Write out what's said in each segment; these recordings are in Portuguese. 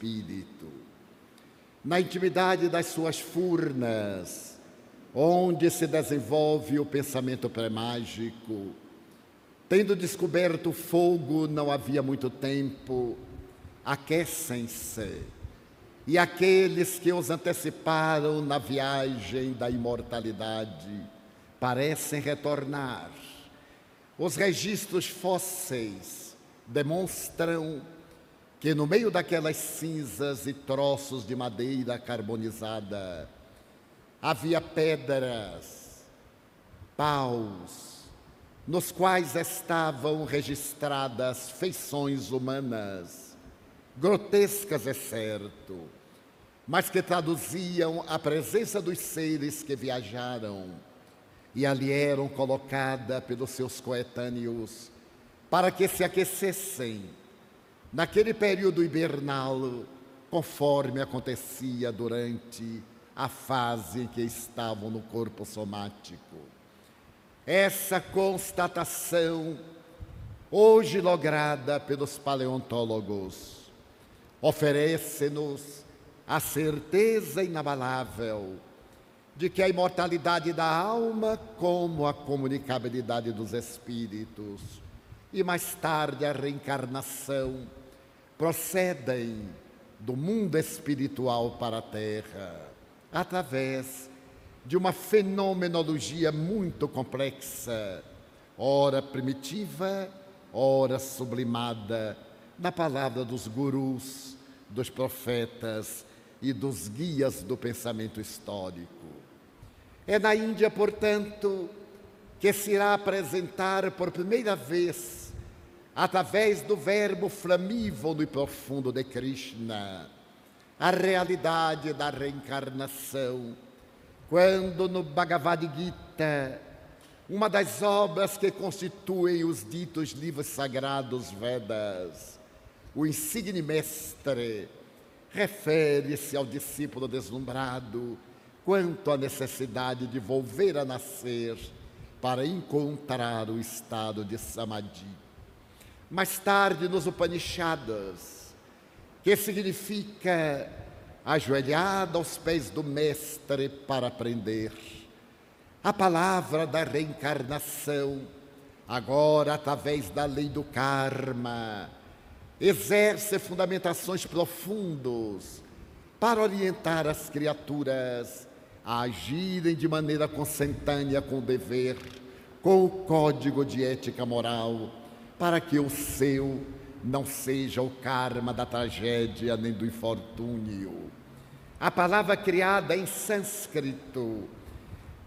espírito. Na intimidade das suas furnas, onde se desenvolve o pensamento pré-mágico, tendo descoberto o fogo não havia muito tempo, aquecem-se, e aqueles que os anteciparam na viagem da imortalidade parecem retornar. Os registros fósseis demonstram que no meio daquelas cinzas e troços de madeira carbonizada havia pedras, paus, nos quais estavam registradas feições humanas, grotescas é certo, mas que traduziam a presença dos seres que viajaram e ali eram colocadas pelos seus coetâneos para que se aquecessem naquele período hibernal, conforme acontecia durante a fase em que estavam no corpo somático. Essa constatação, hoje lograda pelos paleontólogos, oferece-nos a certeza inabalável de que a imortalidade da alma, como a comunicabilidade dos espíritos, e mais tarde a reencarnação, procedem do mundo espiritual para a Terra, através de uma fenomenologia muito complexa, ora primitiva, ora sublimada, na palavra dos gurus, dos profetas e dos guias do pensamento histórico. É na Índia, portanto, que se irá apresentar por primeira vez, através do verbo flamívodo e profundo de Krishna, a realidade da reencarnação, quando no Bhagavad Gita, uma das obras que constituem os ditos livros sagrados Vedas, o insigne mestre refere-se ao discípulo deslumbrado quanto à necessidade de volver a nascer para encontrar o estado de Samadhi. Mais tarde, nos Upanishads, que significa ajoelhado aos pés do mestre para aprender, a palavra da reencarnação, agora através da lei do karma, exerce fundamentações profundas para orientar as criaturas a agirem de maneira consentânea com o dever, com o código de ética moral, para que o seu não seja o karma da tragédia nem do infortúnio. A palavra criada em sânscrito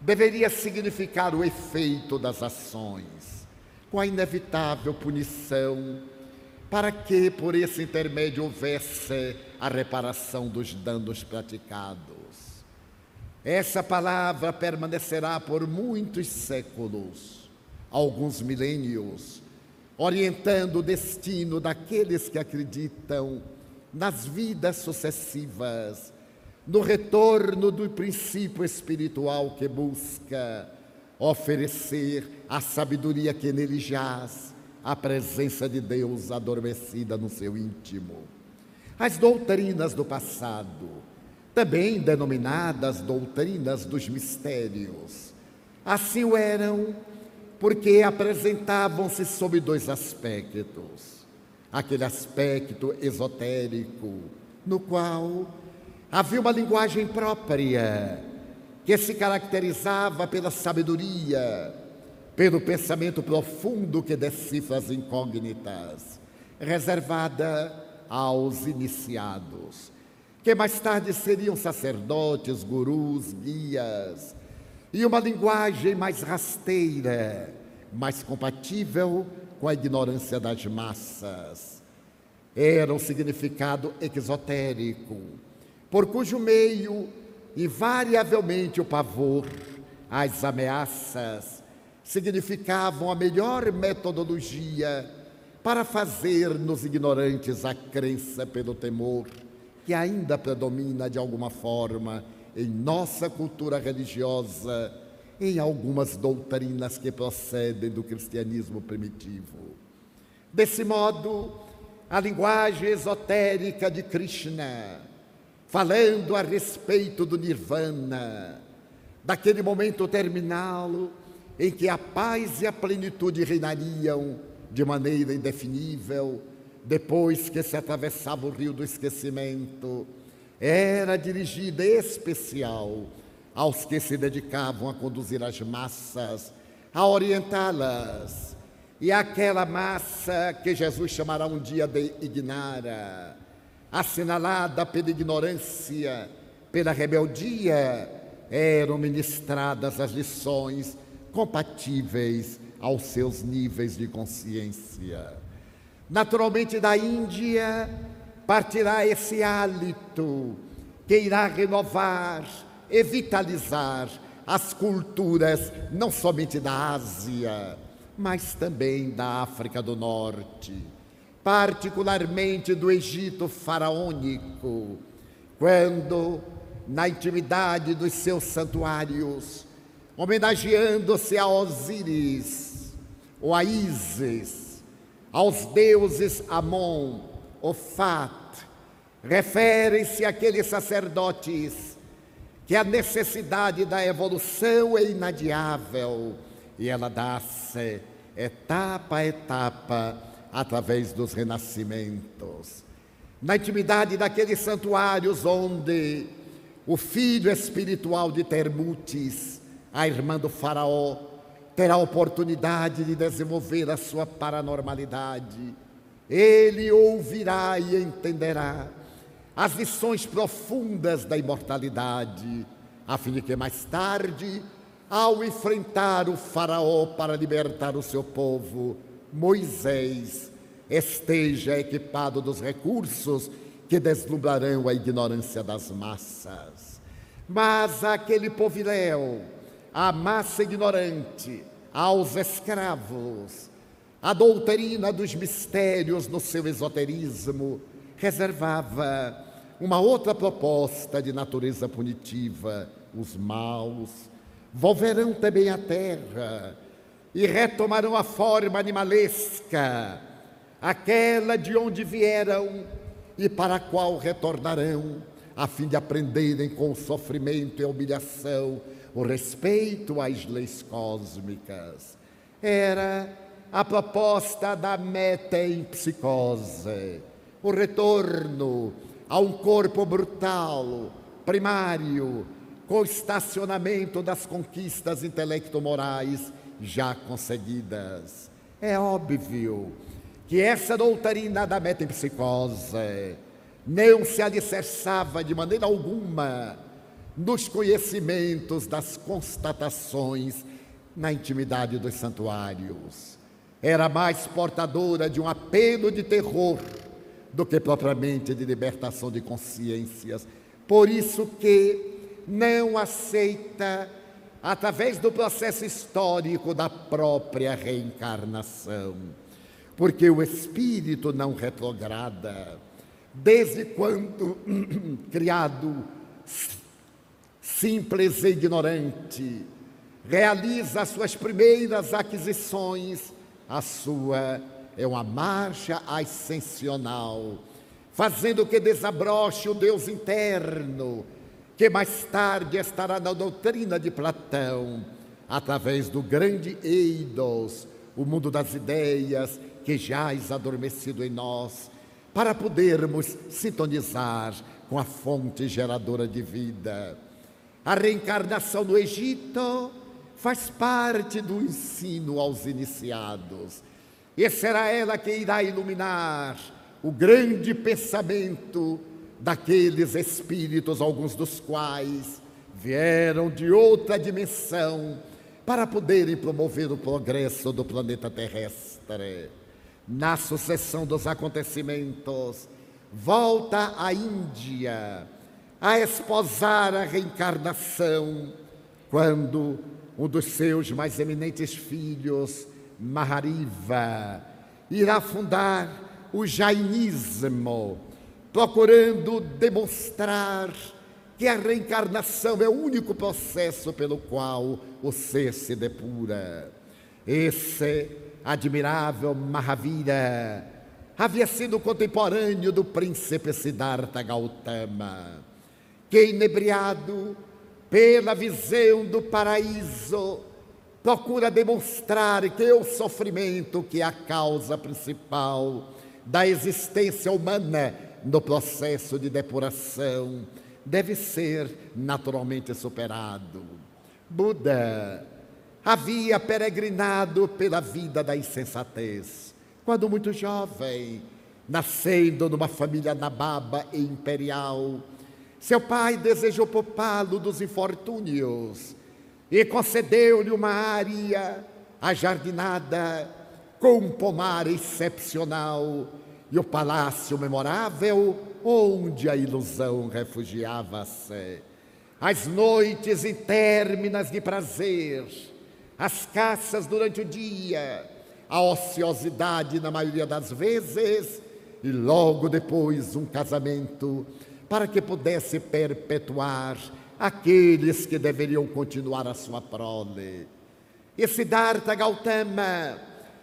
deveria significar o efeito das ações, com a inevitável punição, para que por esse intermédio houvesse a reparação dos danos praticados. Essa palavra permanecerá por muitos séculos, alguns milênios, orientando o destino daqueles que acreditam nas vidas sucessivas, no retorno do princípio espiritual que busca oferecer a sabedoria que nele jaz, a presença de Deus adormecida no seu íntimo. As doutrinas do passado, também denominadas doutrinas dos mistérios, assim o eram porque apresentavam-se sob dois aspectos. Aquele aspecto esotérico, no qual havia uma linguagem própria, que se caracterizava pela sabedoria, pelo pensamento profundo que decifra as incógnitas, reservada aos iniciados, que mais tarde seriam sacerdotes, gurus, guias, e uma linguagem mais rasteira, mais compatível com a ignorância das massas. Era um significado exotérico, por cujo meio, invariavelmente, o pavor, as ameaças, significavam a melhor metodologia para fazer nos ignorantes a crença pelo temor, que ainda predomina de alguma forma em nossa cultura religiosa, em algumas doutrinas que procedem do cristianismo primitivo. Desse modo, a linguagem esotérica de Krishna, falando a respeito do Nirvana, daquele momento terminal em que a paz e a plenitude reinariam de maneira indefinível, depois que se atravessava o rio do esquecimento, era dirigida em especial aos que se dedicavam a conduzir as massas, a orientá-las. E aquela massa que Jesus chamará um dia de Ignara, assinalada pela ignorância, pela rebeldia, eram ministradas as lições compatíveis aos seus níveis de consciência. Naturalmente, da Índia partirá esse hálito que irá renovar e vitalizar as culturas não somente da Ásia, mas também da África do Norte, particularmente do Egito faraônico, quando, na intimidade dos seus santuários, homenageando-se a Osíris ou a Ísis, aos deuses Amon, Ofat, referem-se àqueles sacerdotes que a necessidade da evolução é inadiável e ela dá-se etapa a etapa através dos renascimentos. Na intimidade daqueles santuários onde o filho espiritual de Termutes, a irmã do faraó, terá a oportunidade de desenvolver a sua paranormalidade. Ele ouvirá e entenderá as lições profundas da imortalidade, a fim de que mais tarde, ao enfrentar o faraó para libertar o seu povo, Moisés esteja equipado dos recursos que deslumbrarão a ignorância das massas. Mas aquele poviléu, a massa ignorante, aos escravos, a doutrina dos mistérios no seu esoterismo reservava uma outra proposta de natureza punitiva. Os maus volverão também à terra e retomarão a forma animalesca, aquela de onde vieram e para a qual retornarão, a fim de aprenderem com o sofrimento e a humilhação o respeito às leis cósmicas. Era a proposta da metempsicose, o retorno a um corpo brutal, primário, com o estacionamento das conquistas intelecto-morais já conseguidas. É óbvio que essa doutrina da metempsicose não se alicerçava de maneira alguma nos conhecimentos das constatações na intimidade dos santuários. Era mais portadora de um apelo de terror do que propriamente de libertação de consciências. Por isso que não aceita, através do processo histórico da própria reencarnação, porque o espírito não retrograda, desde quando criado simples e ignorante, realiza as suas primeiras aquisições, a sua é uma marcha ascensional, fazendo que desabroche o Deus interno, que mais tarde estará na doutrina de Platão, através do grande eidos, o mundo das ideias que jaz adormecido em nós, para podermos sintonizar com a fonte geradora de vida. A reencarnação no Egito faz parte do ensino aos iniciados, e será ela que irá iluminar o grande pensamento daqueles espíritos, alguns dos quais vieram de outra dimensão para poderem promover o progresso do planeta terrestre. Na sucessão dos acontecimentos, volta a Índia a esposar a reencarnação, quando um dos seus mais eminentes filhos, Mahariva, irá fundar o Jainismo, procurando demonstrar que a reencarnação é o único processo pelo qual o ser se depura. Esse admirável Mahavira havia sido contemporâneo do príncipe Siddhartha Gautama, que, inebriado pela visão do paraíso, procura demonstrar que o sofrimento, que é a causa principal da existência humana no processo de depuração, deve ser naturalmente superado. Buda havia peregrinado pela vida da insensatez, quando muito jovem, nascendo numa família nababa e imperial. Seu pai desejou poupá-lo dos infortúnios e concedeu-lhe uma área ajardinada com um pomar excepcional e o palácio memorável onde a ilusão refugiava-se. As noites interminas de prazer, as caças durante o dia, a ociosidade na maioria das vezes e logo depois um casamento para que pudesse perpetuar aqueles que deveriam continuar a sua prole. E Siddhartha Gautama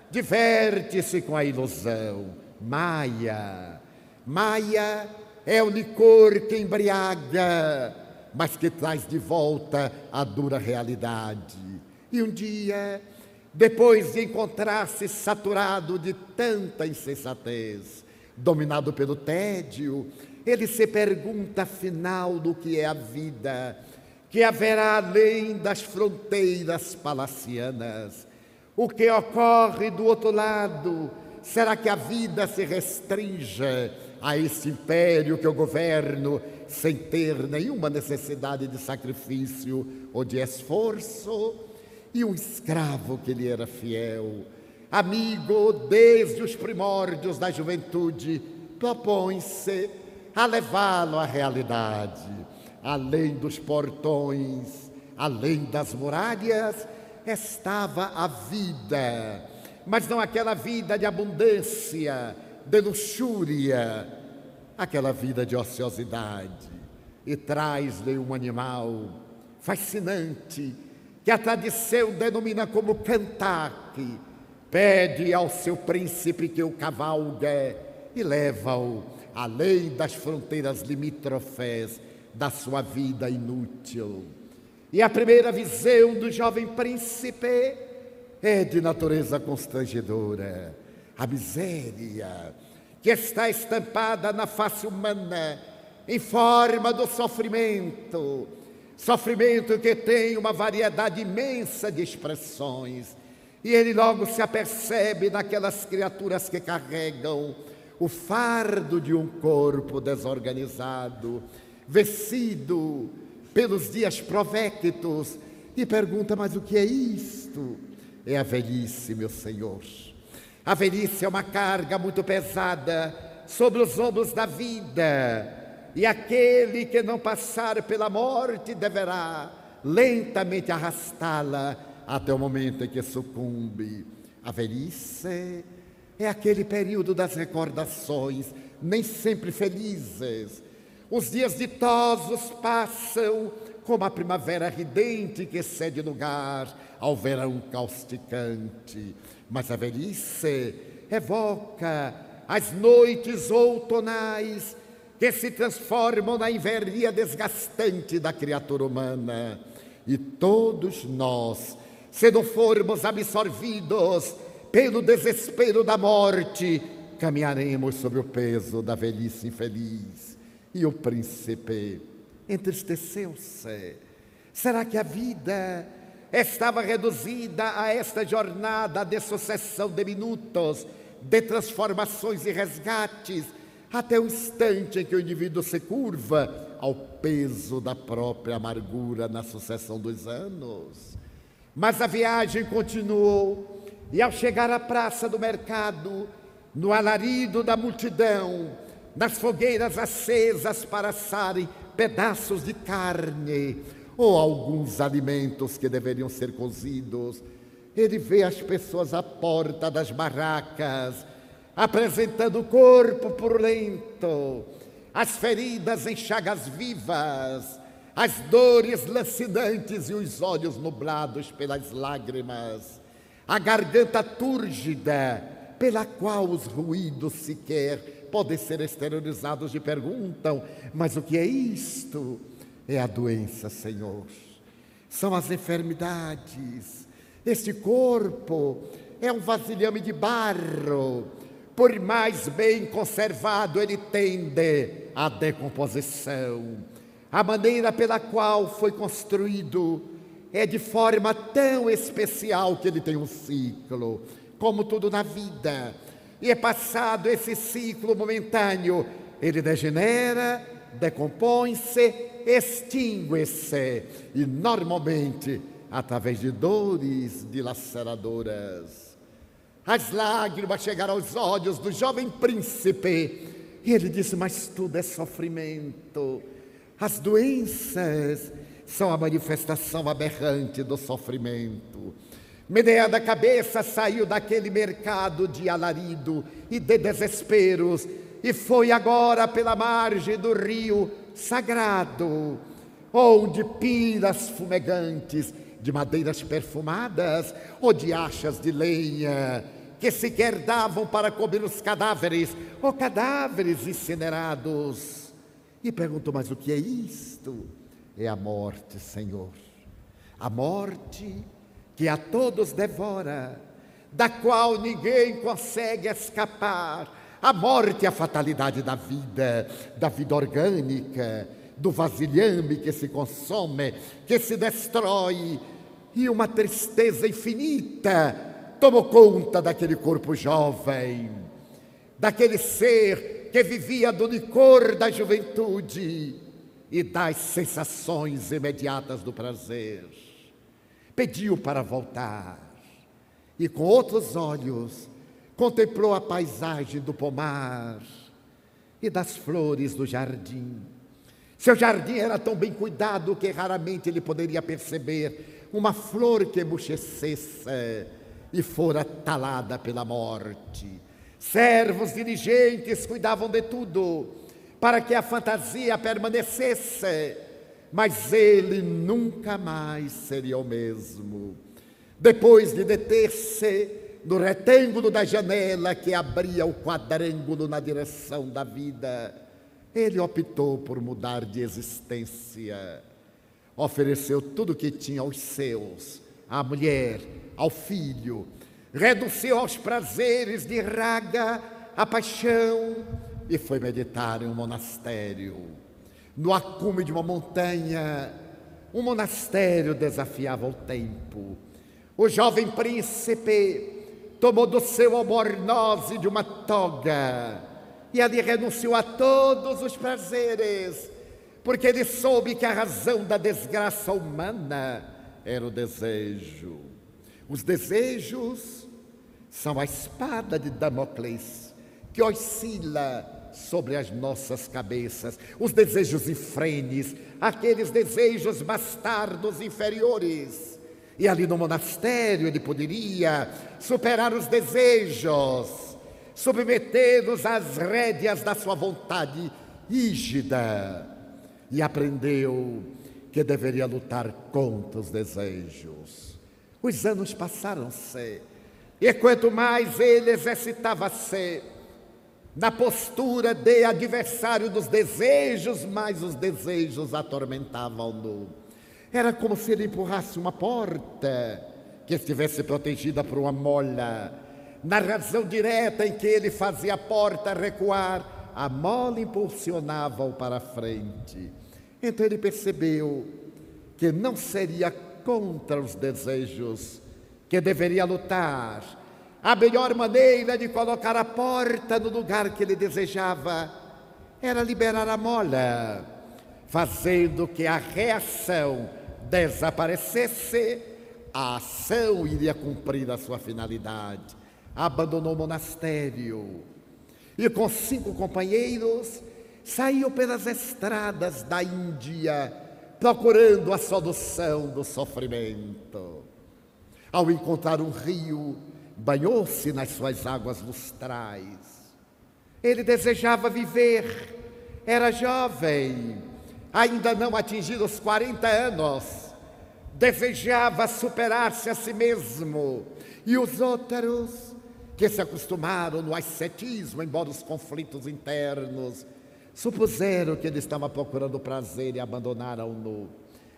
diverte-se com a ilusão. Maya é o licor que embriaga, mas que traz de volta a dura realidade. E um dia, depois de encontrar-se saturado de tanta insensatez, dominado pelo tédio, ele se pergunta afinal do que é a vida, que haverá além das fronteiras palacianas. O que ocorre do outro lado? Será que a vida se restringe a esse império que eu governo sem ter nenhuma necessidade de sacrifício ou de esforço? E um escravo que lhe era fiel, amigo desde os primórdios da juventude, propõe-se a levá-lo à realidade, além dos portões, além das muralhas, estava a vida, mas não aquela vida de abundância, de luxúria, aquela vida de ociosidade. E traz-lhe um animal fascinante, que a tradição denomina como cantaque, pede ao seu príncipe que o cavalgue e leva-o além das fronteiras limítrofes da sua vida inútil. E a primeira visão do jovem príncipe é de natureza constrangedora. A miséria que está estampada na face humana em forma do sofrimento, sofrimento que tem uma variedade imensa de expressões. E ele logo se apercebe naquelas criaturas que carregam o fardo de um corpo desorganizado, vencido pelos dias provectos, e pergunta: mas o que é isto? É a velhice, meu Senhor. A velhice é uma carga muito pesada sobre os ombros da vida, e aquele que não passar pela morte deverá lentamente arrastá-la até o momento em que sucumbe. A velhice é aquele período das recordações, nem sempre felizes. Os dias ditosos passam como a primavera ridente que cede lugar ao verão causticante. Mas a velhice evoca as noites outonais que se transformam na invernia desgastante da criatura humana. E todos nós, se não formos absorvidos pelo desespero da morte, caminharemos sob o peso da velhice infeliz. E o príncipe entristeceu-se. Será que a vida estava reduzida a esta jornada de sucessão de minutos, de transformações e resgates, até o instante em que o indivíduo se curva ao peso da própria amargura na sucessão dos anos? Mas a viagem continuou, e ao chegar à praça do mercado, no alarido da multidão, nas fogueiras acesas para assarem pedaços de carne ou alguns alimentos que deveriam ser cozidos, ele vê as pessoas à porta das barracas, apresentando o corpo purulento, as feridas em chagas vivas, as dores lancinantes e os olhos nublados pelas lágrimas, a garganta túrgida pela qual os ruídos sequer podem ser exteriorizados, lhe perguntam: mas o que é isto? É a doença, Senhor. São as enfermidades. Este corpo é um vasilhame de barro. Por mais bem conservado, ele tende à decomposição. A maneira pela qual foi construído é de forma tão especial que ele tem um ciclo, como tudo na vida. E é passado esse ciclo momentâneo, ele degenera, decompõe-se, extingue-se, e normalmente através de dores dilaceradoras. As lágrimas chegaram aos olhos do jovem príncipe, e ele disse: mas tudo é sofrimento. As doenças são a manifestação aberrante do sofrimento. Meneando a cabeça, saiu daquele mercado de alarido e de desesperos, e foi agora pela margem do rio sagrado, onde piras fumegantes de madeiras perfumadas ou de achas de lenha, que sequer davam para comer os cadáveres, ou cadáveres incinerados. E perguntou: mas o que é isto? É a morte, Senhor. A morte que a todos devora, da qual ninguém consegue escapar. A morte é a fatalidade da vida orgânica, do vasilhame que se consome, que se destrói. E uma tristeza infinita tomou conta daquele corpo jovem, daquele ser que vivia do licor da juventude e das sensações imediatas do prazer. Pediu para voltar e com outros olhos contemplou a paisagem do pomar e das flores do jardim. Seu jardim era tão bem cuidado que raramente ele poderia perceber uma flor que murchecesse e fora talada pela morte. Servos diligentes cuidavam de tudo para que a fantasia permanecesse, mas ele nunca mais seria o mesmo. Depois de deter-se no retângulo da janela que abria o quadrângulo na direção da vida, ele optou por mudar de existência. Ofereceu tudo o que tinha aos seus, à mulher, ao filho, reduziu aos prazeres de raga a paixão e foi meditar em um monastério. No acume de uma montanha, um monastério desafiava o tempo. O jovem príncipe tomou do seu albornoze de uma toga e ali renunciou a todos os prazeres, porque ele soube que a razão da desgraça humana era o desejo. Os desejos são a espada de Damocles que oscila sobre as nossas cabeças. Os desejos infrenes, aqueles desejos bastardos inferiores. E ali no monastério ele poderia superar os desejos, submetê-los às rédeas da sua vontade rígida. E aprendeu que deveria lutar contra os desejos. Os anos passaram-se, e quanto mais ele exercitava-se na postura de adversário dos desejos, mais os desejos atormentavam-no. Era como se ele empurrasse uma porta que estivesse protegida por uma mola. Na razão direta em que ele fazia a porta recuar, a mola impulsionava-o para a frente. Então ele percebeu que não seria contra os desejos que deveria lutar. A melhor maneira de colocar a porta no lugar que ele desejava era liberar a mola, fazendo que a reação desaparecesse, a ação iria cumprir a sua finalidade. Abandonou o monastério e com 5 companheiros saiu pelas estradas da Índia procurando a solução do sofrimento. Ao encontrar um rio, banhou-se nas suas águas lustrais. Ele desejava viver, era jovem, ainda não atingido os 40 anos, desejava superar-se a si mesmo. E os outros, que se acostumaram no ascetismo, embora os conflitos internos, supuseram que ele estava procurando prazer e abandonaram-no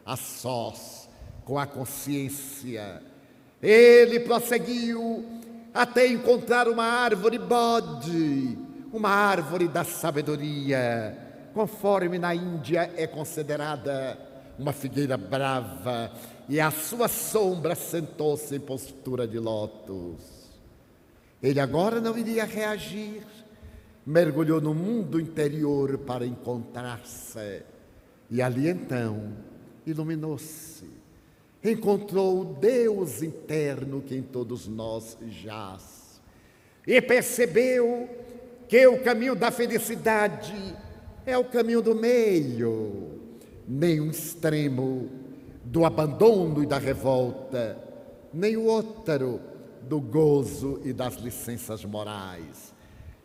a sós com a consciência. Ele prosseguiu até encontrar uma árvore bode, uma árvore da sabedoria, conforme na Índia é considerada uma figueira brava, e à sua sombra sentou-se em postura de lótus. Ele agora não iria reagir, mergulhou no mundo interior para encontrar-se, e ali então iluminou-se. Encontrou o Deus interno que em todos nós jaz. E percebeu que o caminho da felicidade é o caminho do meio, nem um extremo do abandono e da revolta, nem o outro do gozo e das licenças morais.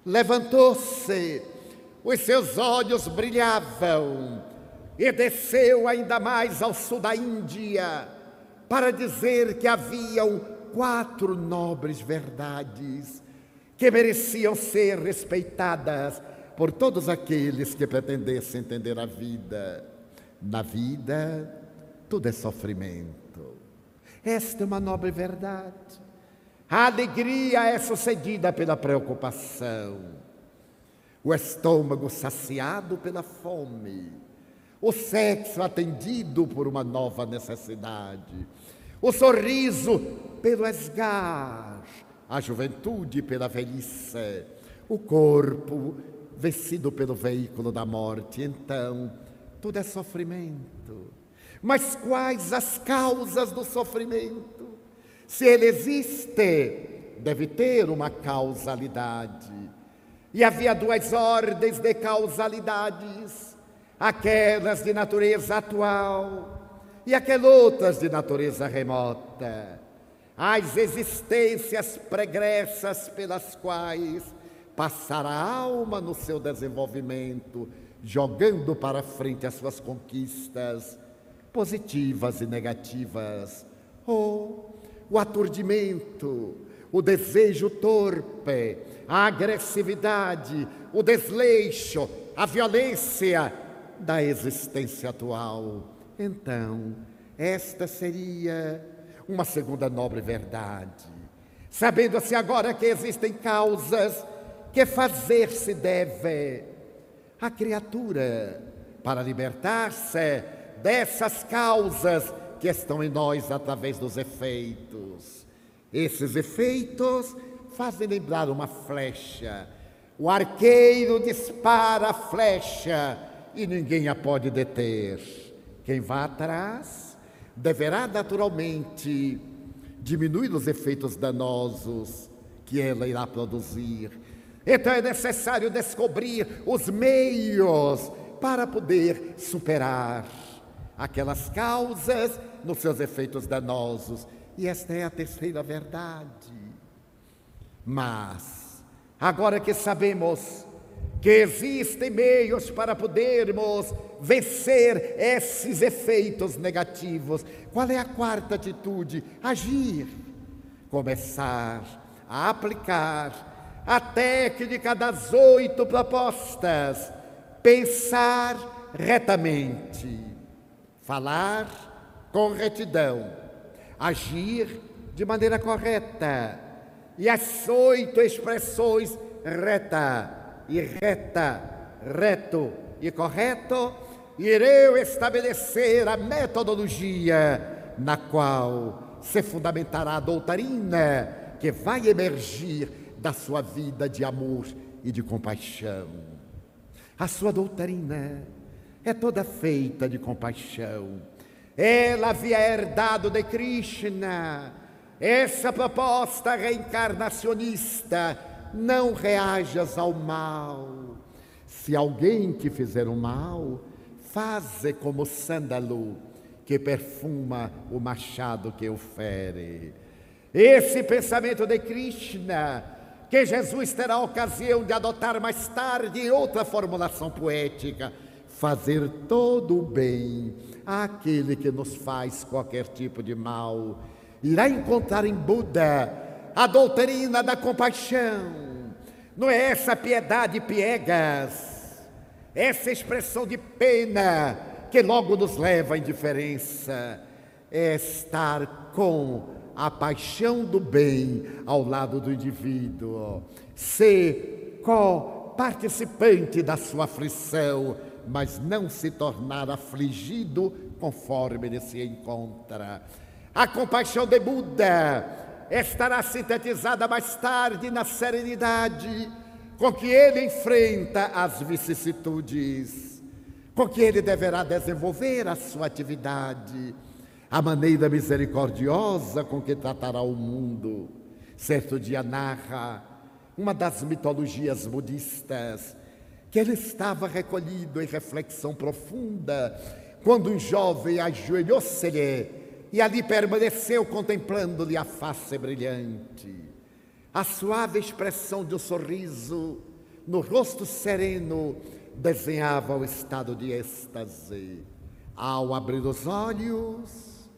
Levantou-se, os seus olhos brilhavam e desceu ainda mais ao sul da Índia para dizer que haviam 4 nobres verdades que mereciam ser respeitadas por todos aqueles que pretendessem entender a vida. Na vida, tudo é sofrimento. Esta é uma nobre verdade. A alegria é sucedida pela preocupação. O estômago saciado pela fome. O sexo atendido por uma nova necessidade. O sorriso pelo esgar. A juventude pela velhice. O corpo vencido pelo veículo da morte. Então, tudo é sofrimento. Mas quais as causas do sofrimento? Se ele existe, deve ter uma causalidade. E havia 2 ordens de causalidades: aquelas de natureza atual e aquelas outras de natureza remota. As existências pregressas pelas quais passará a alma no seu desenvolvimento, jogando para frente as suas conquistas, positivas e negativas, ou o aturdimento, o desejo torpe, a agressividade, o desleixo, a violência da existência atual. Então, esta seria uma segunda nobre verdade. Sabendo-se agora que existem causas, que fazer se deve? A criatura, para libertar-se dessas causas que estão em nós através dos efeitos. Esses efeitos fazem lembrar uma flecha. O arqueiro dispara a flecha e ninguém a pode deter. Quem vá atrás deverá naturalmente diminuir os efeitos danosos que ela irá produzir. Então é necessário descobrir os meios para poder superar aquelas causas nos seus efeitos danosos. E esta é a terceira verdade. Mas, agora que sabemos que existem meios para podermos vencer esses efeitos negativos, qual é a quarta atitude? Agir. Começar a aplicar a técnica das 8 propostas. Pensar retamente. Falar com retidão. Agir de maneira correta. E as 8 expressões reta e reta, reto e correto, irei estabelecer a metodologia na qual se fundamentará a doutrina que vai emergir da sua vida de amor e de compaixão. A sua doutrina é toda feita de compaixão. Ela havia herdado de Krishna essa proposta reencarnacionista: não reajas ao mal. Se alguém te fizer o mal, faze como o sândalo que perfuma o machado que o fere. Esse pensamento de Krishna, que Jesus terá a ocasião de adotar mais tarde em outra formulação poética: fazer todo o bem àquele que nos faz qualquer tipo de mal, irá encontrar em Buda a doutrina da compaixão. Não é essa piedade piegas, essa expressão de pena que logo nos leva à indiferença. É estar com a paixão do bem ao lado do indivíduo, ser co-participante da sua aflição, mas não se tornar afligido conforme ele se encontra. A compaixão de Buda estará sintetizada mais tarde na serenidade com que ele enfrenta as vicissitudes, com que ele deverá desenvolver a sua atividade, a maneira misericordiosa com que tratará o mundo. Certo dia narra uma das mitologias budistas que ele estava recolhido em reflexão profunda quando um jovem ajoelhou-se-lhe e ali permaneceu contemplando-lhe a face brilhante. A suave expressão de um sorriso no rosto sereno desenhava o estado de êxtase. Ao abrir os olhos,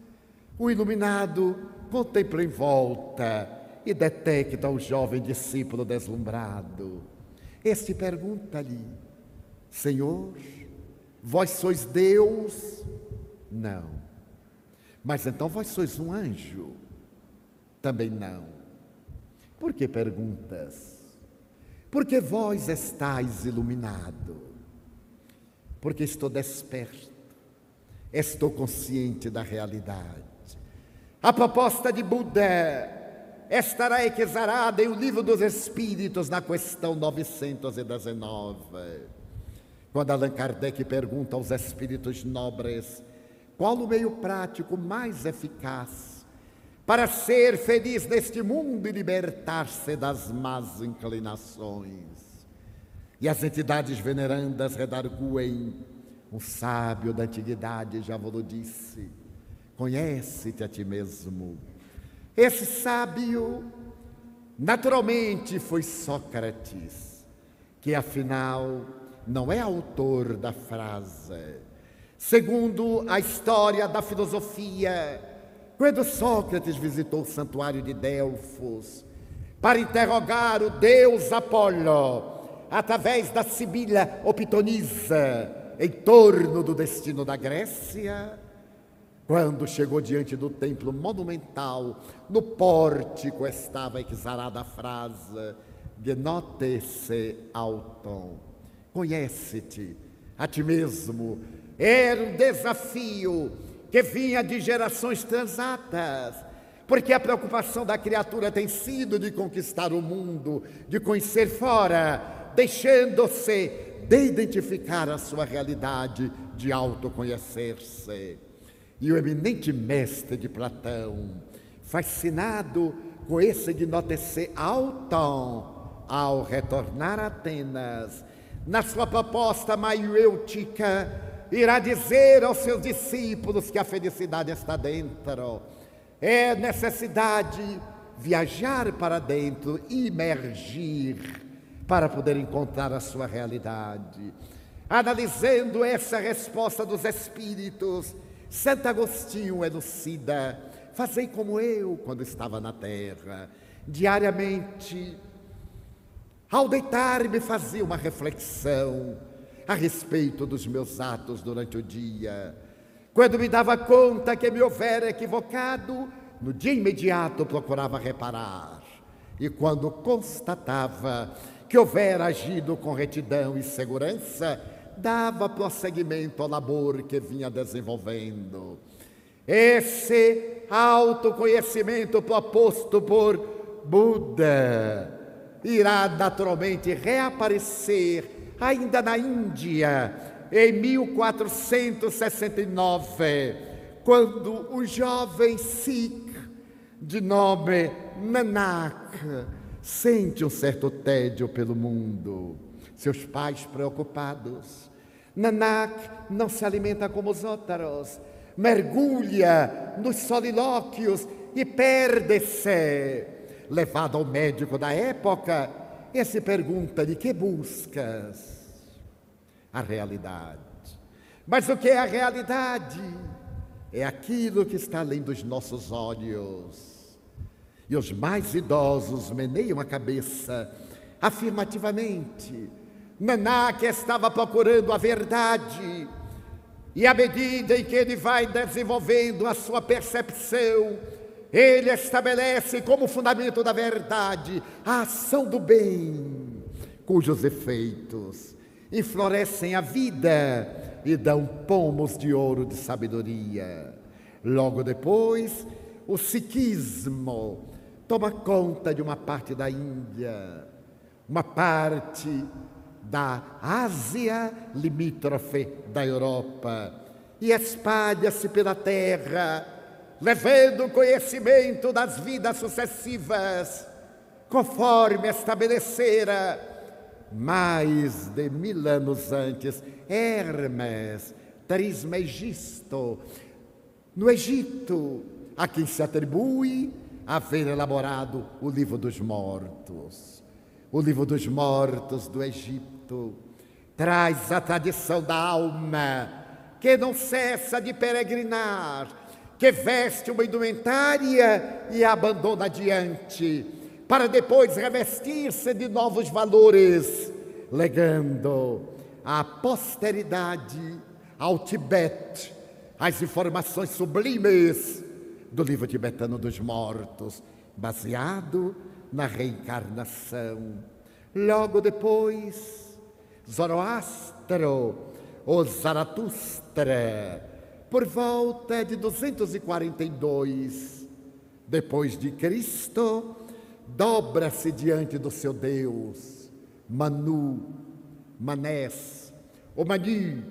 o iluminado contempla em volta e detecta o jovem discípulo deslumbrado. Este pergunta-lhe: Senhor, vós sois Deus? Não. Mas então vós sois um anjo? Também não. Por que perguntas? Porque vós estáis iluminado. Porque estou desperto, estou consciente da realidade. A proposta de Buda estará exarada em O Livro dos Espíritos, na questão 919. Quando Allan Kardec pergunta aos espíritos nobres qual o meio prático mais eficaz para ser feliz neste mundo e libertar-se das más inclinações. E as entidades venerandas redarguem: um sábio da antiguidade já vos disse, conhece-te a ti mesmo. Esse sábio, naturalmente, foi Sócrates, que afinal não é autor da frase. Segundo a história da filosofia, quando Sócrates visitou o santuário de Delfos para interrogar o deus Apolo, através da Sibila Opitonisa, em torno do destino da Grécia, quando chegou diante do templo monumental, no pórtico estava exarada a frase: Gnote-se auton, conhece-te a ti mesmo. Era um desafio que vinha de gerações transatas, porque a preocupação da criatura tem sido de conquistar o mundo, de conhecer fora, deixando-se de identificar a sua realidade, de autoconhecer-se. E o eminente mestre de Platão, fascinado com esse Gnote-se auton, ao retornar a Atenas, na sua proposta maiêutica, irá dizer aos seus discípulos que a felicidade está dentro. É necessidade viajar para dentro, imergir, para poder encontrar a sua realidade. Analisando essa resposta dos espíritos, Santo Agostinho elucida: fazei como eu quando estava na terra. Diariamente, ao deitar-me, fazia uma reflexão a respeito dos meus atos durante o dia. Quando me dava conta que me houvera equivocado, no dia imediato procurava reparar. E quando constatava que houvera agido com retidão e segurança, dava prosseguimento ao labor que vinha desenvolvendo. Esse autoconhecimento proposto por Buda irá naturalmente reaparecer ainda na Índia, em 1469, quando um jovem Sikh de nome Nanak sente um certo tédio pelo mundo. Seus pais preocupados. Nanak não se alimenta como os outros, mergulha nos solilóquios e perde-se. Levado ao médico da época, esse pergunta-lhe: que buscas? A realidade. Mas o que é a realidade? É aquilo que está além dos nossos olhos. E os mais idosos meneiam a cabeça afirmativamente. Nanak estava procurando a verdade. E à medida em que ele vai desenvolvendo a sua percepção, ele estabelece como fundamento da verdade a ação do bem, cujos efeitos enflorescem a vida e dão pomos de ouro de sabedoria. Logo depois, o sikhismo toma conta de uma parte da Índia, uma parte da Ásia limítrofe da Europa, e espalha-se pela terra, levando o conhecimento das vidas sucessivas, conforme estabelecera mais de 1000 anos antes Hermes Trismegisto, no Egito, a quem se atribui haver elaborado o Livro dos Mortos. O Livro dos Mortos do Egito traz a tradição da alma, que não cessa de peregrinar, que veste uma indumentária e a abandona adiante, para depois revestir-se de novos valores, legando à posteridade, ao Tibete, as informações sublimes do livro tibetano dos mortos, baseado na reencarnação. Logo depois, Zoroastro, ou Zaratustra, por volta de 242 depois de Cristo, dobra-se diante do seu Deus, Manu, Manés, ou Mani,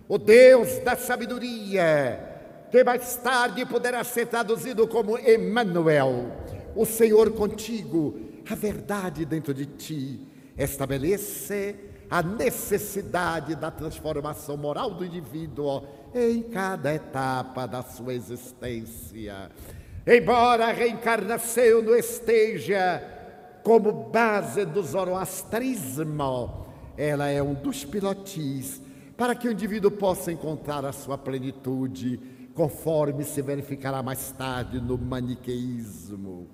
o Deus da sabedoria, que mais tarde poderá ser traduzido como Emmanuel, o Senhor contigo, a verdade dentro de ti, estabelece a necessidade da transformação moral do indivíduo em cada etapa da sua existência. Embora a reencarnação não esteja como base do zoroastrismo, ela é um dos pilotis para que o indivíduo possa encontrar a sua plenitude, conforme se verificará mais tarde no maniqueísmo,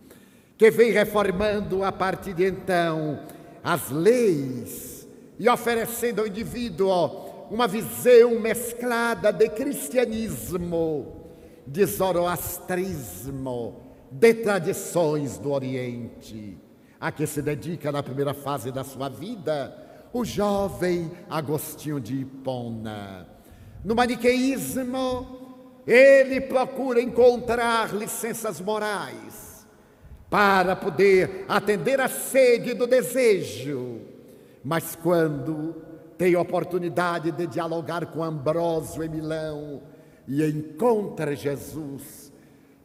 que vem reformando a partir de então as leis e oferecendo ao indivíduo uma visão mesclada de cristianismo, de zoroastrismo, de tradições do Oriente, a que se dedica na primeira fase da sua vida o jovem Agostinho de Hipona. No maniqueísmo, ele procura encontrar licenças morais para poder atender a sede do desejo, mas quando tem oportunidade de dialogar com Ambrósio em Milão e encontra Jesus,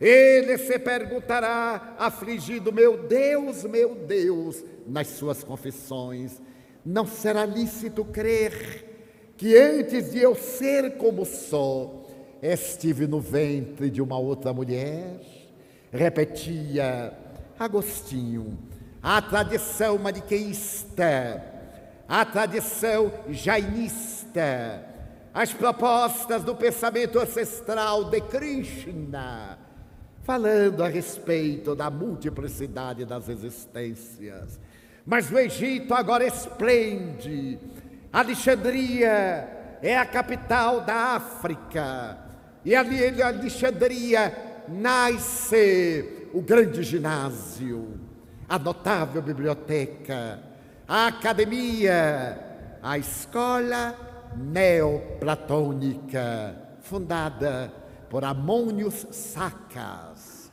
ele se perguntará afligido: meu Deus, nas suas confissões, não será lícito crer que antes de eu ser como sou, estive no ventre de uma outra mulher? Repetia Agostinho. A tradição maniqueísta, a tradição jainista, as propostas do pensamento ancestral de Krishna, falando a respeito da multiplicidade das existências. Mas o Egito agora esplende. Alexandria é a capital da África, e ali em Alexandria nasce o grande ginásio, a notável biblioteca, a academia, a escola neoplatônica, fundada por Amônios Sacas.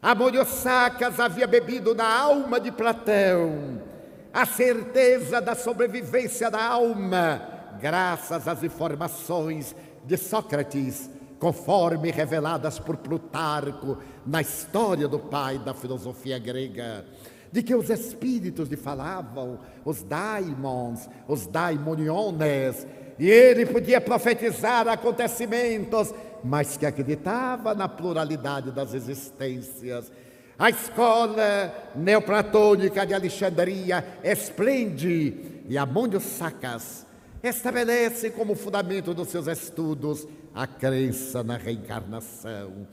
Amônios Sacas havia bebido na alma de Platão a certeza da sobrevivência da alma, graças às informações de Sócrates, conforme reveladas por Plutarco na história do pai da filosofia grega, de que os espíritos lhe falavam, os daimons, os daimoniones, e ele podia profetizar acontecimentos, mas que acreditava na pluralidade das existências. A escola neoplatônica de Alexandria esplende, e Amônios Sacas estabelece como fundamento dos seus estudos a crença na reencarnação.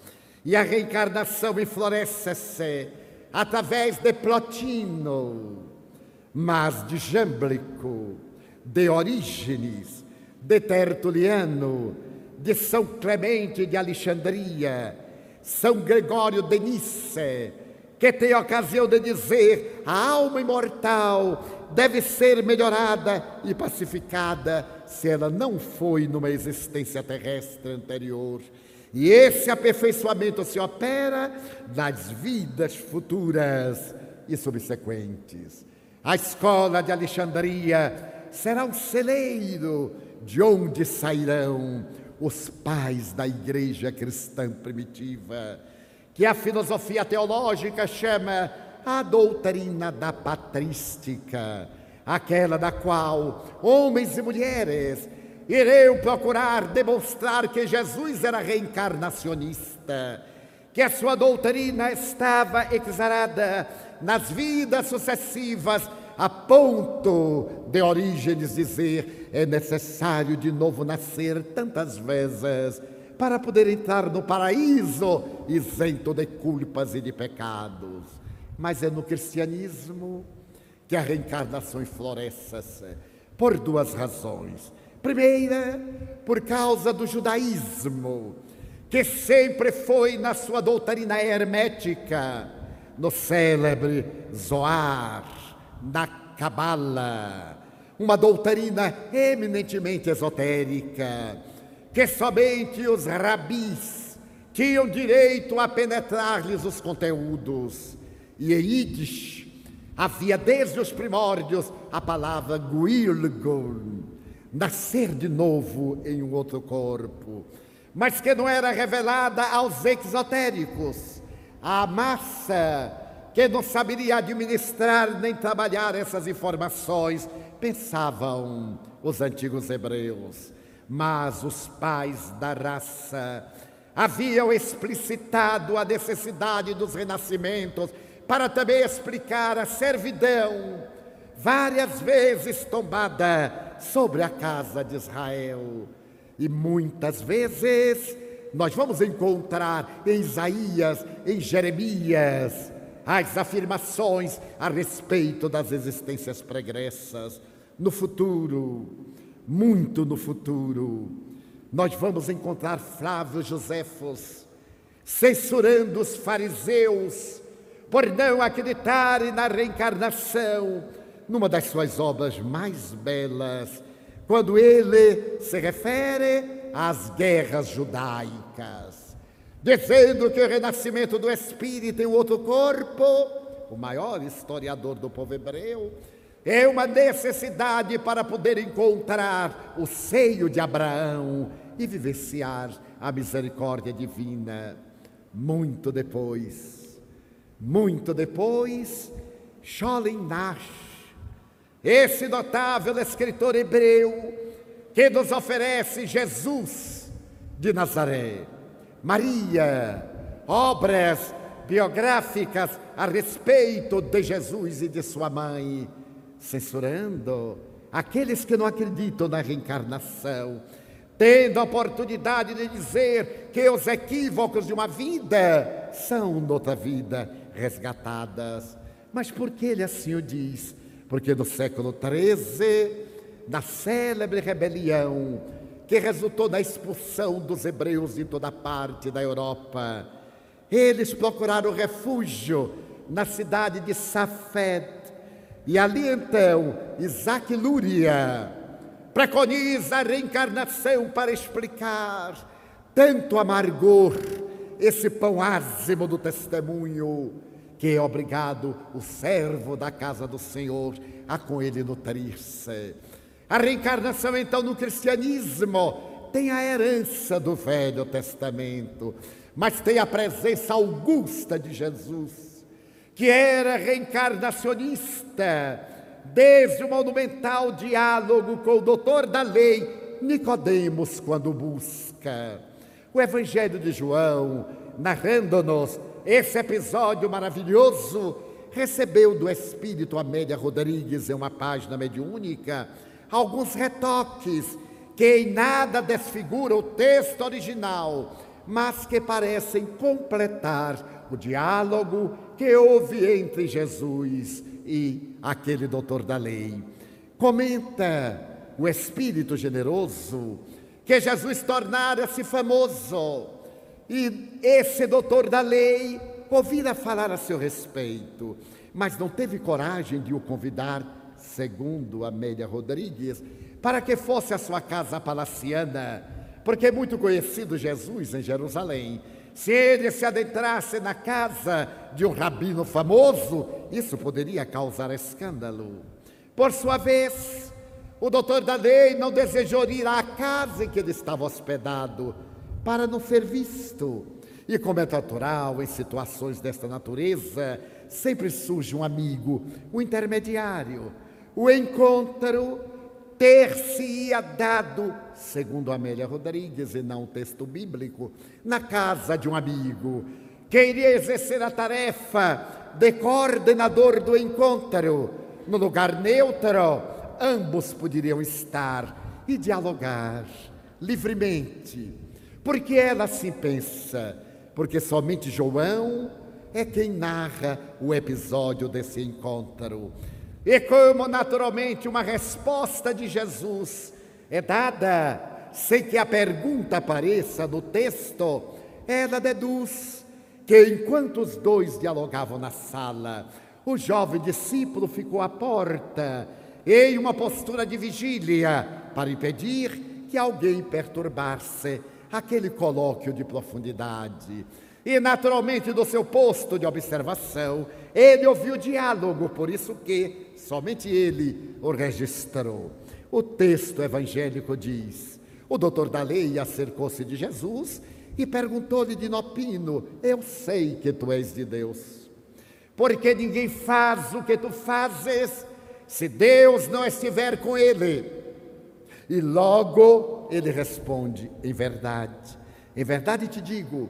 E a reencarnação enfloresce-se através de Plotino, mas de Jámblico, de Orígenes, de Tertuliano, de São Clemente de Alexandria, São Gregório de Nice, que tem a ocasião de dizer: a alma imortal deve ser melhorada e pacificada se ela não foi numa existência terrestre anterior. E esse aperfeiçoamento se opera nas vidas futuras e subsequentes. A escola de Alexandria será um celeiro de onde sairão os pais da igreja cristã primitiva, que a filosofia teológica chama a doutrina da patrística, aquela da qual homens e mulheres irão procurar demonstrar que Jesus era reencarnacionista, que a sua doutrina estava exarada nas vidas sucessivas, a ponto de Orígenes dizer: é necessário de novo nascer tantas vezes para poder entrar no paraíso isento de culpas e de pecados. Mas é no cristianismo que a reencarnação floresce por duas razões. Primeira, por causa do judaísmo, que sempre foi na sua doutrina hermética, no célebre Zohar, na Cabala, uma doutrina eminentemente esotérica, que somente os rabis tinham direito a penetrar-lhes os conteúdos. E em Yiddish havia desde os primórdios a palavra Guilgun, nascer de novo em um outro corpo, mas que não era revelada aos exotéricos, à massa que não saberia administrar nem trabalhar essas informações, pensavam os antigos hebreus. Mas os pais da raça haviam explicitado a necessidade dos renascimentos para também explicar a servidão, várias vezes tombada sobre a casa de Israel. E muitas vezes nós vamos encontrar em Isaías, em Jeremias, as afirmações a respeito das existências pregressas. No futuro, muito no futuro, nós vamos encontrar Flávio Joséfos censurando os fariseus por não acreditarem na reencarnação, numa das suas obras mais belas, quando ele se refere às guerras judaicas, dizendo que o renascimento do espírito em outro corpo, o maior historiador do povo hebreu, é uma necessidade para poder encontrar o seio de Abraão e vivenciar a misericórdia divina. Muito depois, Scholem Nash, esse notável escritor hebreu que nos oferece Jesus de Nazaré, Maria, obras biográficas a respeito de Jesus e de sua mãe, censurando aqueles que não acreditam na reencarnação, tendo a oportunidade de dizer que os equívocos de uma vida são, noutra vida, resgatadas. Mas por que ele assim o diz? Porque no século XIII, na célebre rebelião que resultou na expulsão dos hebreus de toda parte da Europa, eles procuraram refúgio na cidade de Safed. E ali então, Isaac Luria preconiza a reencarnação para explicar tanto amargor, esse pão ázimo do testemunho, que é obrigado o servo da casa do Senhor a com ele nutrir-se. A reencarnação, então, no cristianismo tem a herança do Velho Testamento, mas tem a presença augusta de Jesus, que era reencarnacionista desde o monumental diálogo com o doutor da lei, Nicodemos, quando busca. O Evangelho de João, narrando-nos esse episódio maravilhoso, recebeu do Espírito Amélia Rodrigues, em uma página mediúnica, alguns retoques que em nada desfigura o texto original, mas que parecem completar o diálogo que houve entre Jesus e aquele doutor da lei. Comenta o Espírito generoso que Jesus tornara-se famoso e esse doutor da lei ouvira falar a seu respeito, mas não teve coragem de o convidar, segundo Amélia Rodrigues, para que fosse à sua casa palaciana, porque é muito conhecido Jesus em Jerusalém. Se ele se adentrasse na casa de um rabino famoso, isso poderia causar escândalo. Por sua vez, o doutor da lei não desejou ir à casa em que ele estava hospedado, para não ser visto. E como é natural, em situações desta natureza, sempre surge um amigo, um intermediário. O encontro ter-se-ia dado, segundo Amélia Rodrigues, e não o texto bíblico, na casa de um amigo, que iria exercer a tarefa de coordenador do encontro. No lugar neutro, ambos poderiam estar e dialogar livremente. Porque ela assim pensa? Porque somente João é quem narra o episódio desse encontro. E como naturalmente uma resposta de Jesus é dada sem que a pergunta apareça no texto, ela deduz que enquanto os dois dialogavam na sala, o jovem discípulo ficou à porta, em uma postura de vigília, para impedir que alguém perturbasse aquele colóquio de profundidade. E naturalmente do seu posto de observação, ele ouviu o diálogo, por isso que somente ele o registrou. O texto evangélico diz: o doutor da lei acercou-se de Jesus e perguntou-lhe de inopino: eu sei que tu és de Deus, porque ninguém faz o que tu fazes se Deus não estiver com ele. E logo ele responde: em verdade te digo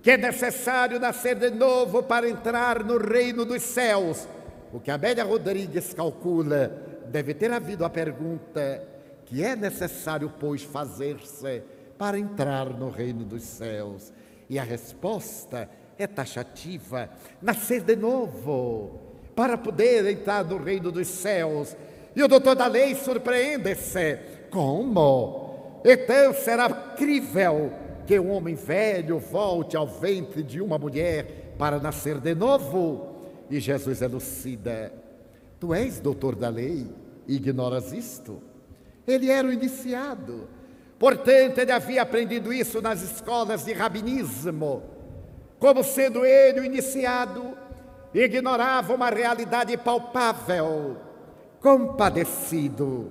que é necessário nascer de novo para entrar no reino dos céus. O que Amélia Rodrigues calcula, deve ter havido a pergunta: que é necessário, pois, fazer-se para entrar no reino dos céus? E a resposta é taxativa: nascer de novo, para poder entrar no reino dos céus. E o doutor da lei surpreende-se: como? Então será crível que um homem velho volte ao ventre de uma mulher para nascer de novo? E Jesus elucida: tu és doutor da lei e ignoras isto? Ele era o iniciado, portanto ele havia aprendido isso nas escolas de rabinismo. Como sendo ele o iniciado, ignorava uma realidade palpável. Compadecido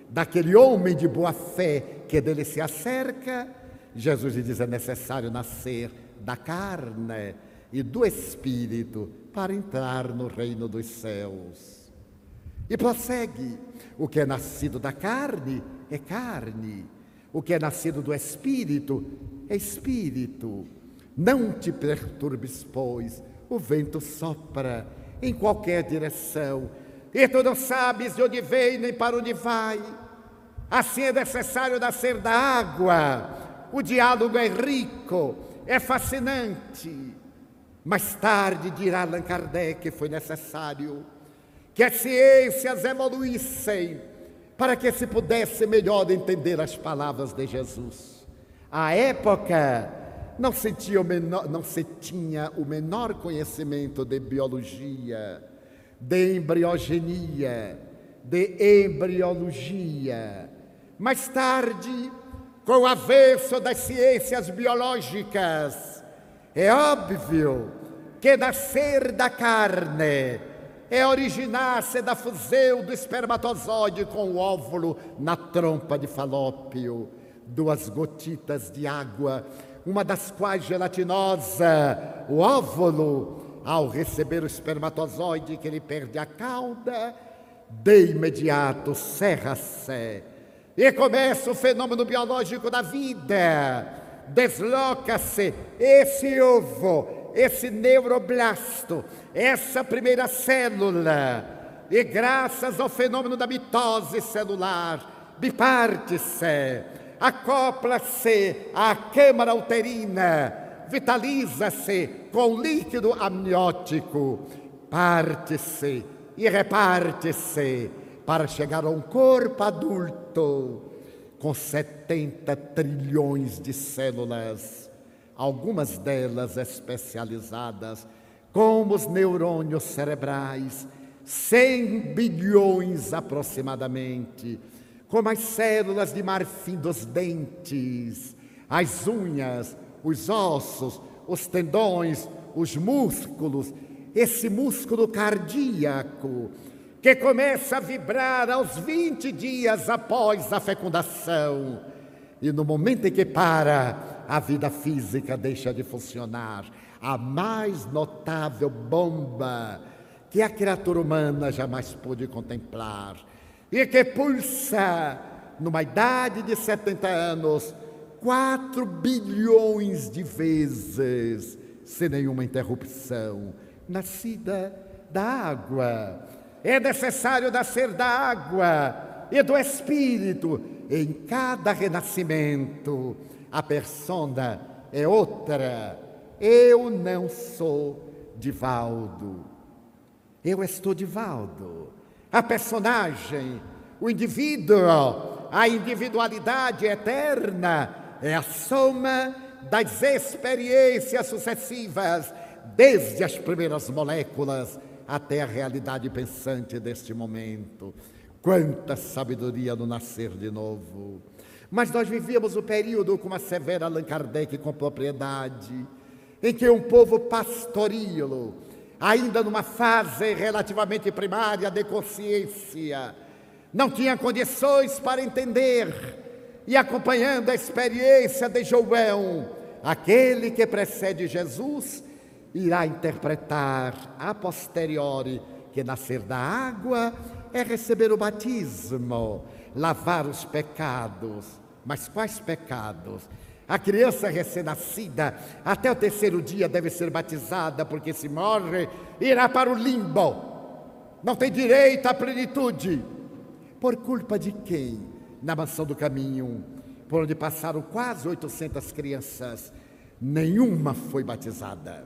daquele homem de boa fé que dele se acerca, Jesus lhe diz: é necessário nascer da carne e do Espírito para entrar no reino dos céus. E prossegue: o que é nascido da carne é carne, o que é nascido do Espírito é Espírito. Não te perturbes, pois o vento sopra em qualquer direção, e tu não sabes de onde vem nem para onde vai. Assim é necessário nascer da água. O diálogo é rico, é fascinante. Mais tarde, dirá Allan Kardec, foi necessário que as ciências evoluíssem para que se pudesse melhor entender as palavras de Jesus. À época, não se tinha o menor conhecimento de biologia, de embriogenia, de embriologia. Mais tarde, com o avanço das ciências biológicas, é óbvio que nascer da carne é originar-se da fusão do espermatozoide com o óvulo na trompa de Falópio. 2 gotitas de água, uma das quais gelatinosa. O óvulo, ao receber o espermatozoide, que ele perde a cauda, de imediato cerra-se. E começa o fenômeno biológico da vida. Desloca-se esse ovo, esse neuroblasto, essa primeira célula. E graças ao fenômeno da mitose celular, biparte-se. acopla-se à câmara uterina, vitaliza-se com líquido amniótico, parte-se e reparte-se para chegar a um corpo adulto com 70 trilhões de células, algumas delas especializadas, como os neurônios cerebrais, 100 bilhões aproximadamente, como as células de marfim dos dentes, as unhas, os ossos, os tendões, os músculos, esse músculo cardíaco, que começa a vibrar aos 20 dias após a fecundação. E no momento em que para, a vida física deixa de funcionar. A mais notável bomba que a criatura humana jamais pôde contemplar. E que pulsa, numa idade de 70 anos, 4 bilhões de vezes, sem nenhuma interrupção, nascida da água. É necessário nascer da água e do Espírito. Em cada renascimento, a persona é outra. Eu não sou Divaldo. Eu estou Divaldo. A personagem, o indivíduo, a individualidade eterna é a soma das experiências sucessivas, desde as primeiras moléculas até a realidade pensante deste momento. Quanta sabedoria no nascer de novo! Mas nós vivíamos o período, como assevera Allan Kardec com propriedade, em que um povo pastoril, ainda numa fase relativamente primária de consciência, não tinha condições para entender, e acompanhando a experiência de João, aquele que precede Jesus, irá interpretar a posteriori que nascer da água é receber o batismo, lavar os pecados. Mas quais pecados? A criança recém-nascida, até o 3º dia, deve ser batizada, porque se morre, irá para o limbo. Não tem direito à plenitude. Por culpa de quem? Na mansão do caminho, por onde passaram quase 800 crianças, nenhuma foi batizada.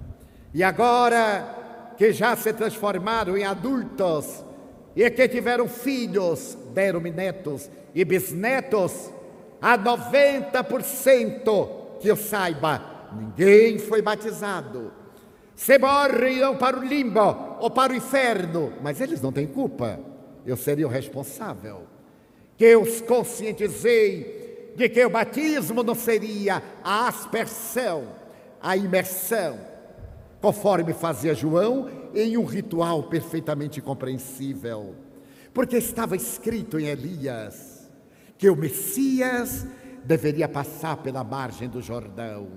E agora que já se transformaram em adultos e que tiveram filhos, deram-me netos e bisnetos, a 90% que eu saiba, ninguém foi batizado. Se morrem, irão para o limbo ou para o inferno, mas eles não têm culpa. Eu seria o responsável. Que eu os conscientizei de que o batismo não seria a aspersão, a imersão, conforme fazia João, em um ritual perfeitamente compreensível. Porque estava escrito em Elias que o Messias deveria passar pela margem do Jordão.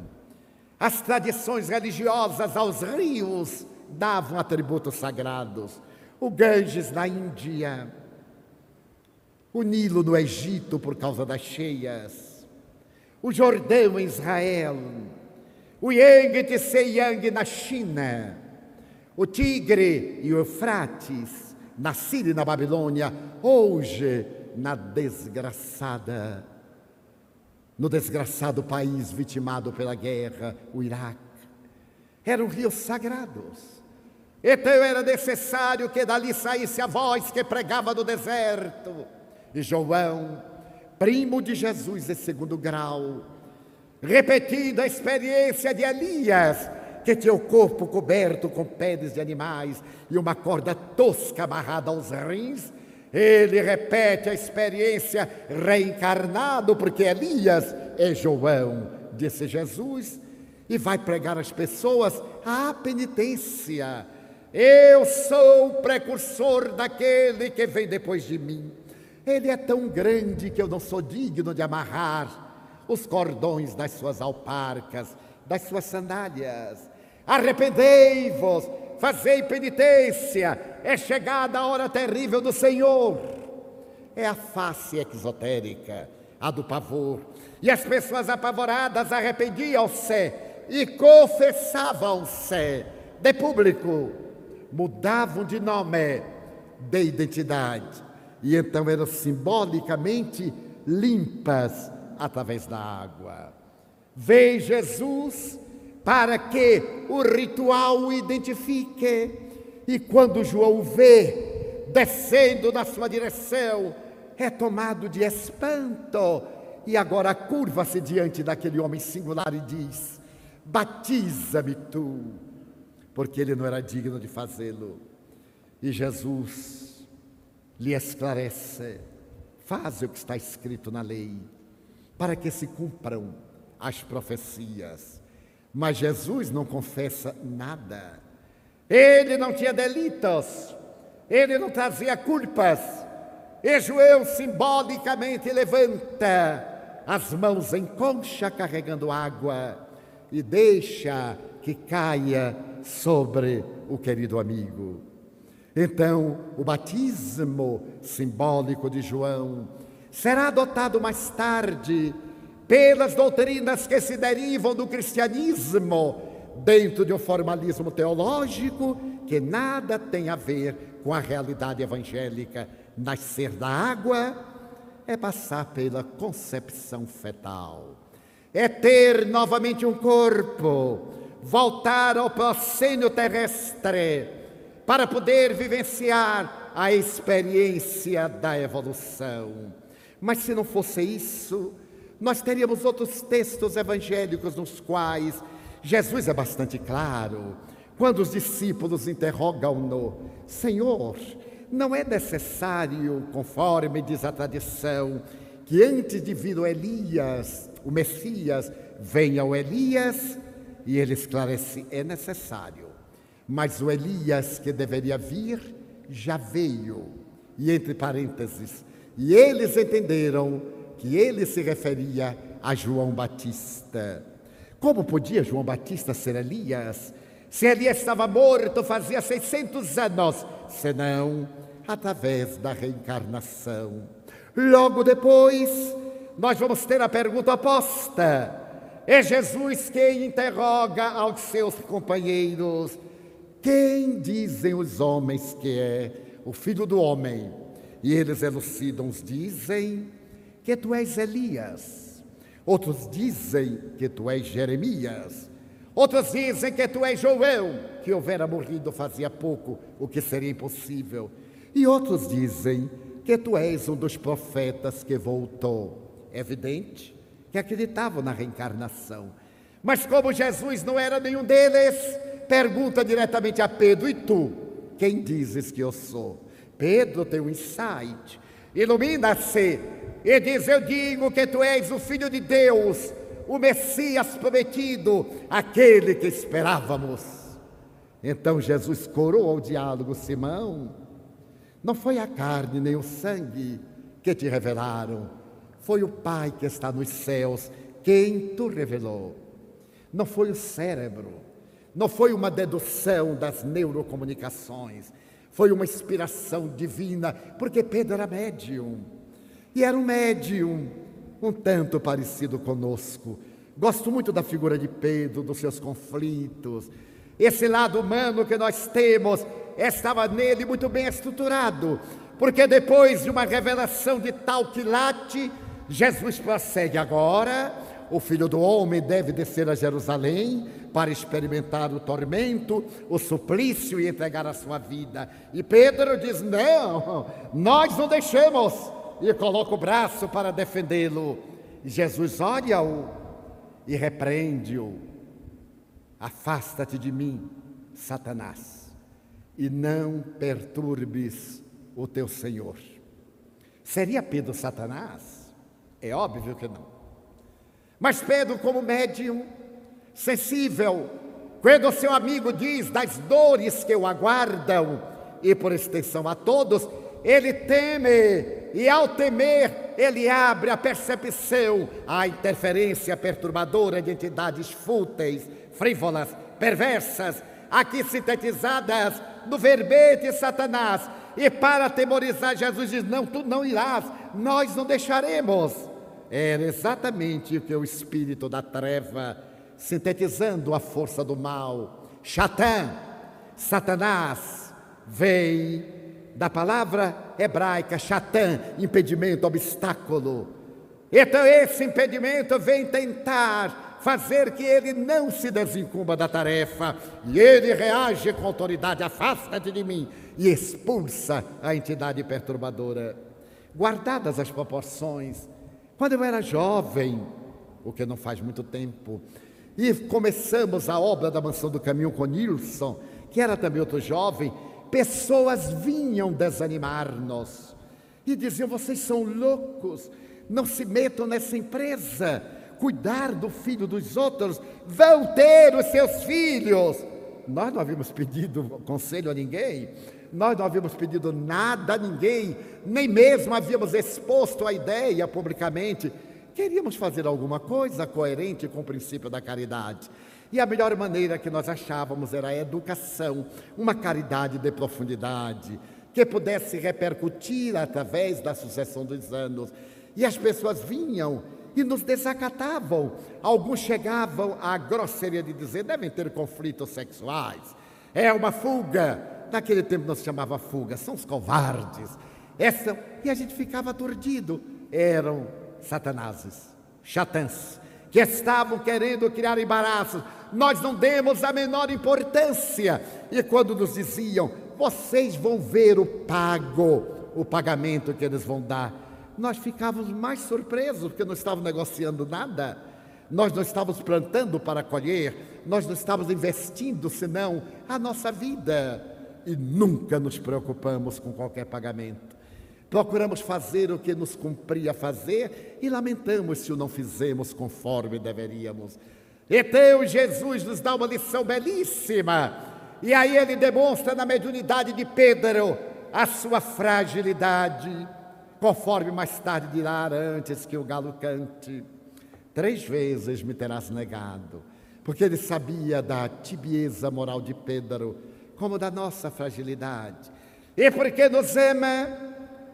As tradições religiosas aos rios davam atributos sagrados. O Ganges na Índia, o Nilo no Egito por causa das cheias, o Jordão em Israel, o Yangtze-Yang na China, o Tigre e o Eufrates na Síria e na Babilônia, hoje no desgraçado país vitimado pela guerra, o Iraque. Eram rios sagrados. Então era necessário que dali saísse a voz que pregava no deserto. E João, primo de Jesus em 2º grau, repetindo a experiência de Elias, que tinha o corpo coberto com peles de animais e uma corda tosca amarrada aos rins, ele repete a experiência reencarnado, porque Elias é João, disse Jesus, e vai pregar às pessoas a penitência. Eu sou o precursor daquele que vem depois de mim. Ele é tão grande que eu não sou digno de amarrar os cordões das suas alparcas, das suas sandálias. Arrependei-vos, fazei penitência, é chegada a hora terrível do Senhor. É a face exotérica, a do pavor. E as pessoas apavoradas arrependiam-se e confessavam-se de público, mudavam de nome, de identidade. E então eram simbolicamente limpas através da água. Veio Jesus para que o ritual o identifique. E quando João o vê descendo na sua direção, é tomado de espanto. E agora curva-se diante daquele homem singular e diz: batiza-me tu, porque ele não era digno de fazê-lo. E Jesus lhe esclarece: faze o que está escrito na lei, para que se cumpram as profecias. Mas Jesus não confessa nada. Ele não tinha delitos, ele não trazia culpas. E João simbolicamente levanta as mãos em concha carregando água e deixa que caia sobre o querido amigo. Então, o batismo simbólico de João será adotado mais tarde pelas doutrinas que se derivam do cristianismo, dentro de um formalismo teológico que nada tem a ver com a realidade evangélica. Nascer da água é passar pela concepção fetal, é ter novamente um corpo, voltar ao proscênio terrestre para poder vivenciar a experiência da evolução. Mas se não fosse isso, nós teríamos outros textos evangélicos nos quais Jesus é bastante claro. Quando os discípulos interrogam-no: Senhor, não é necessário, conforme diz a tradição, que antes de vir o Elias, o Messias, venha o Elias? E ele esclarece: é necessário, mas o Elias que deveria vir já veio. E entre parênteses, e eles entenderam que ele se referia a João Batista. Como podia João Batista ser Elias, se Elias estava morto fazia 600 anos, senão através da reencarnação? Logo depois, nós vamos ter a pergunta oposta. É Jesus quem interroga aos seus companheiros: quem dizem os homens que é o Filho do Homem? E eles elucidam, uns dizem que tu és Elias, outros dizem que tu és Jeremias, outros dizem que tu és João, que houvera morrido fazia pouco, o que seria impossível, e outros dizem que tu és um dos profetas que voltou. É evidente que acreditavam na reencarnação. Mas como Jesus não era nenhum deles, pergunta diretamente a Pedro: e tu, quem dizes que eu sou? Pedro tem um insight, ilumina-se e diz: eu digo que tu és o Filho de Deus, o Messias prometido, aquele que esperávamos. Então Jesus coroa o diálogo: Simão, não foi a carne nem o sangue que te revelaram, foi o Pai que está nos céus quem te revelou. Não foi o cérebro, não foi uma dedução das neurocomunicações, foi uma inspiração divina, porque Pedro era médium. E era um médium um tanto parecido conosco. Gosto muito da figura de Pedro, dos seus conflitos. Esse lado humano que nós temos estava nele muito bem estruturado, porque depois de uma revelação de tal quilate, Jesus prossegue: agora o Filho do Homem deve descer a Jerusalém para experimentar o tormento, o suplício e entregar a sua vida. E Pedro diz: não, nós não deixamos, e coloca o braço para defendê-lo. Jesus olha-o e repreende-o: afasta-te de mim, Satanás, e não perturbes o teu Senhor. Seria Pedro Satanás? É óbvio que não. Mas Pedro, como médium sensível, quando o seu amigo diz das dores que o aguardam, e por extensão a todos, ele teme, e ao temer, ele abre a percepção à interferência perturbadora de entidades fúteis, frívolas, perversas, aqui sintetizadas no verbete Satanás. E para atemorizar, Jesus diz: não, tu não irás, nós não deixaremos. Era exatamente o que o espírito da treva, sintetizando a força do mal, Satanás, vem da palavra hebraica Shatã, impedimento, obstáculo. Então esse impedimento vem tentar fazer que ele não se desincumba da tarefa, e ele reage com autoridade: afasta-te de mim, e expulsa a entidade perturbadora. Guardadas as proporções, quando eu era jovem, o que não faz muito tempo, e começamos a obra da Mansão do Caminho com Nilson, que era também outro jovem, pessoas vinham desanimar-nos e diziam: vocês são loucos, não se metam nessa empresa, cuidar do filho dos outros, vão ter os seus filhos. Nós não havíamos pedido conselho a ninguém, nós não havíamos pedido nada a ninguém, nem mesmo havíamos exposto a ideia publicamente. Queríamos fazer alguma coisa coerente com o princípio da caridade. E a melhor maneira que nós achávamos era a educação, uma caridade de profundidade, que pudesse repercutir através da sucessão dos anos. E as pessoas vinham e nos desacatavam. Alguns chegavam à grosseria de dizer: devem ter conflitos sexuais, é uma fuga. Naquele tempo não se chamava fuga, são os covardes. E a gente ficava aturdido. Eram satanases, chatãs, que estavam querendo criar embaraços. Nós não demos a menor importância. E quando nos diziam: vocês vão ver o pagamento que eles vão dar, nós ficávamos mais surpresos, porque não estávamos negociando nada, nós não estávamos plantando para colher, nós não estávamos investindo senão a nossa vida, e nunca nos preocupamos com qualquer pagamento. Procuramos fazer o que nos cumpria fazer e lamentamos se o não fizemos conforme deveríamos. Então Jesus nos dá uma lição belíssima, e aí ele demonstra na mediunidade de Pedro a sua fragilidade, conforme mais tarde dirá: antes que o galo cante, 3 vezes me terás negado. Porque ele sabia da tibieza moral de Pedro, como da nossa fragilidade. E porque nos ama,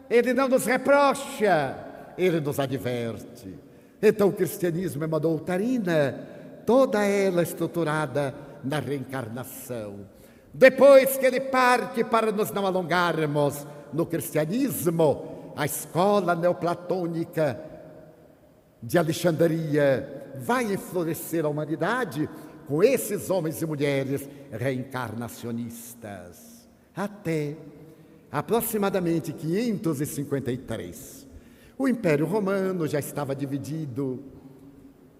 ele não nos reprocha, ele nos adverte. Então o cristianismo é uma doutrina, toda ela estruturada na reencarnação. Depois que ele parte, para nos não alongarmos no cristianismo, a escola neoplatônica de Alexandria vai enflorescer a humanidade com esses homens e mulheres reencarnacionistas. Até aproximadamente 553. O Império Romano já estava dividido.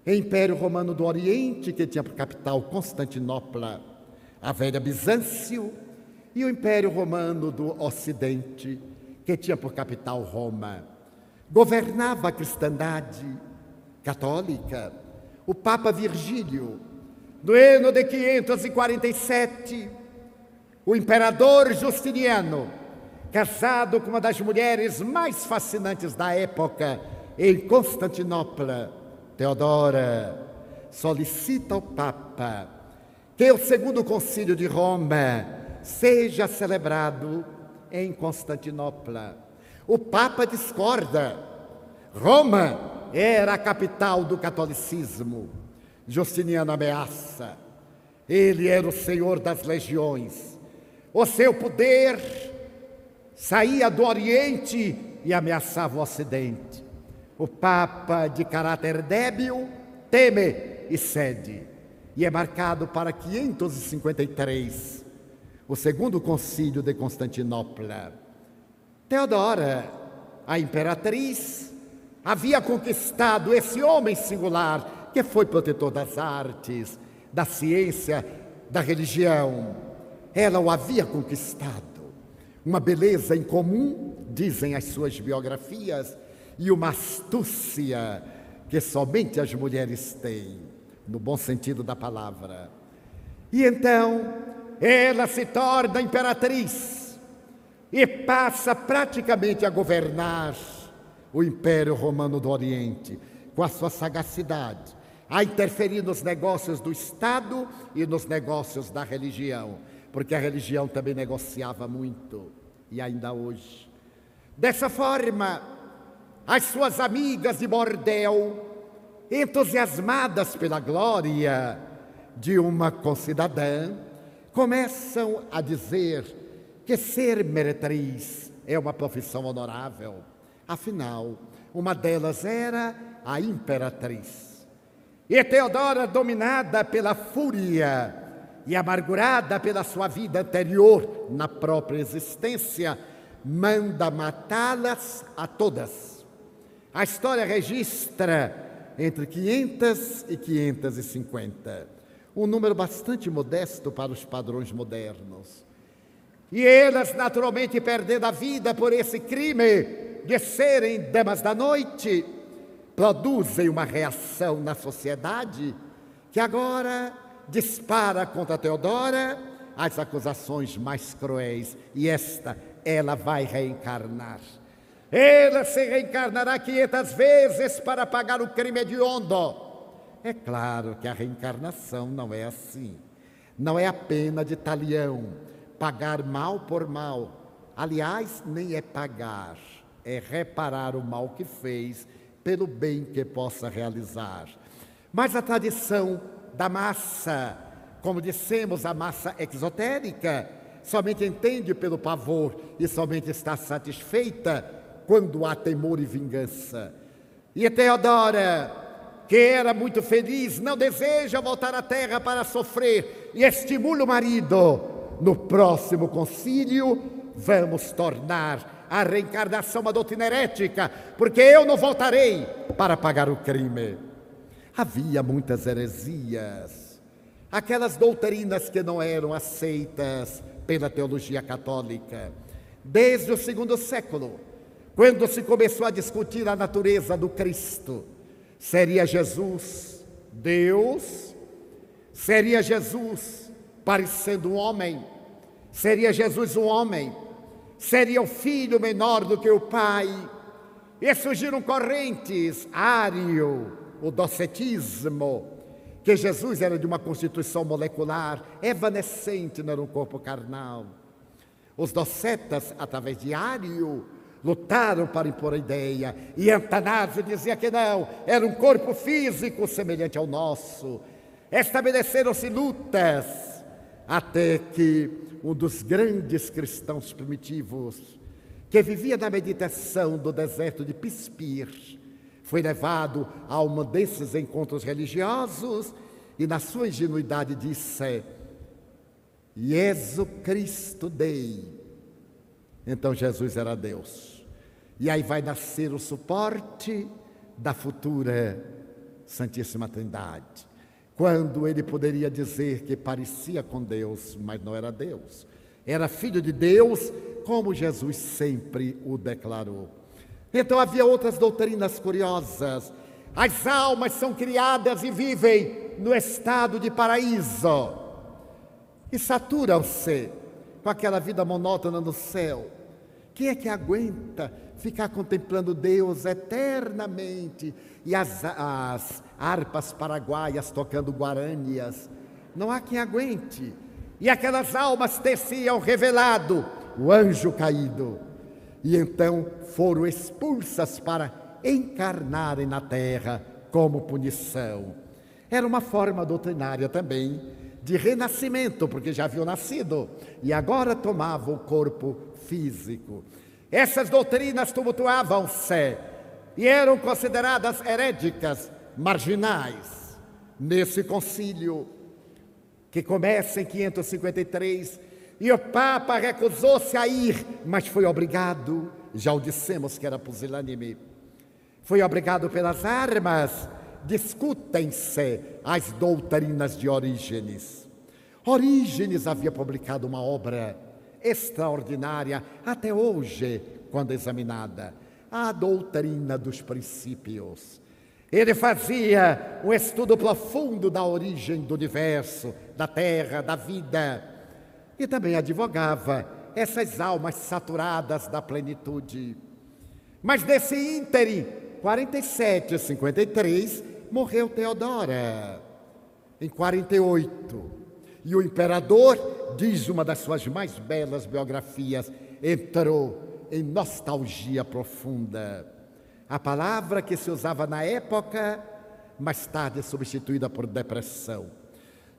O Império Romano do Oriente, que tinha por capital Constantinopla, a velha Bizâncio, e o Império Romano do Ocidente, que tinha por capital Roma. Governava a cristandade católica o Papa Virgílio. No ano de 547, o imperador Justiniano, casado com uma das mulheres mais fascinantes da época em Constantinopla, Teodora, solicita ao Papa que o segundo concílio de Roma seja celebrado em Constantinopla. O Papa discorda. Roma era a capital do catolicismo. Justiniano ameaça. Ele era o senhor das legiões. O seu poder saía do Oriente e ameaçava o Ocidente. O Papa, de caráter débil, teme e cede. E é marcado para 553, o segundo concílio de Constantinopla. Teodora, a imperatriz, havia conquistado esse homem singular, que foi protetor das artes, da ciência, da religião. Ela o havia conquistado. Uma beleza incomum, dizem as suas biografias, e uma astúcia que somente as mulheres têm, no bom sentido da palavra. E então, ela se torna imperatriz e passa praticamente a governar o Império Romano do Oriente, com a sua sagacidade, a interferir nos negócios do Estado e nos negócios da religião, porque a religião também negociava muito, e ainda hoje. Dessa forma, as suas amigas de bordel, entusiasmadas pela glória de uma concidadã, começam a dizer que ser meretriz é uma profissão honorável. Afinal, uma delas era a imperatriz. E Teodora, dominada pela fúria e amargurada pela sua vida anterior na própria existência, manda matá-las a todas. A história registra entre 500 e 550, um número bastante modesto para os padrões modernos. E elas, naturalmente, perdendo a vida por esse crime de serem damas da noite, produzem uma reação na sociedade que agora dispara contra Teodora as acusações mais cruéis. E ela vai reencarnar. Ela se reencarnará 500 vezes para pagar o crime hediondo. É claro que a reencarnação não é assim. Não é a pena de talião, pagar mal por mal. Aliás, nem é pagar, é reparar o mal que fez pelo bem que possa realizar. Mas a tradição da massa, como dissemos, a massa exotérica, somente entende pelo pavor e somente está satisfeita quando há temor e vingança. E Teodora, que era muito feliz, não deseja voltar à terra para sofrer e estimula o marido. No próximo concílio, vamos tornar a reencarnação uma doutrina herética, porque eu não voltarei para pagar o crime. Havia muitas heresias, aquelas doutrinas que não eram aceitas pela teologia católica. Desde o segundo século, quando se começou a discutir a natureza do Cristo, seria Jesus Deus? Seria Jesus parecendo um homem? Seria Jesus um homem? Seria o filho menor do que o pai? E surgiram correntes, ário, o docetismo, que Jesus era de uma constituição molecular, evanescente, não era um corpo carnal. Os docetas, através de Ário, lutaram para impor a ideia, e Antanásio dizia que não, era um corpo físico semelhante ao nosso. Estabeleceram-se lutas, até que um dos grandes cristãos primitivos, que vivia na meditação do deserto de Pispir, foi levado a um desses encontros religiosos e, na sua ingenuidade, disse: Jesus Cristo Dei. Então Jesus era Deus. E aí vai nascer o suporte da futura Santíssima Trindade, quando ele poderia dizer que parecia com Deus, mas não era Deus. Era filho de Deus, como Jesus sempre o declarou. Então havia outras doutrinas curiosas. As almas são criadas e vivem no estado de paraíso e saturam-se com aquela vida monótona no céu. Quem é que aguenta ficar contemplando Deus eternamente e as harpas paraguaias tocando guaranias? Não há quem aguente. E aquelas almas teciam revelado o anjo caído. E então foram expulsas para encarnarem na terra como punição. Era uma forma doutrinária também de renascimento, porque já haviam nascido e agora tomavam o corpo físico. Essas doutrinas tumultuavam-se e eram consideradas heréticas, marginais. Nesse concílio, que começa em 553, e o Papa recusou-se a ir, mas foi obrigado, já o dissemos que era pusilânime, foi obrigado pelas armas. Discutem-se as doutrinas de Orígenes. Orígenes havia publicado uma obra extraordinária, até hoje, quando examinada, a doutrina dos princípios. Ele fazia um estudo profundo da origem do universo, da terra, da vida, e também advogava essas almas saturadas da plenitude. Mas nesse ínterim, 47 e 53, morreu Teodora, em 48. E o imperador, diz uma das suas mais belas biografias, entrou em nostalgia profunda. A palavra que se usava na época, mais tarde substituída por depressão.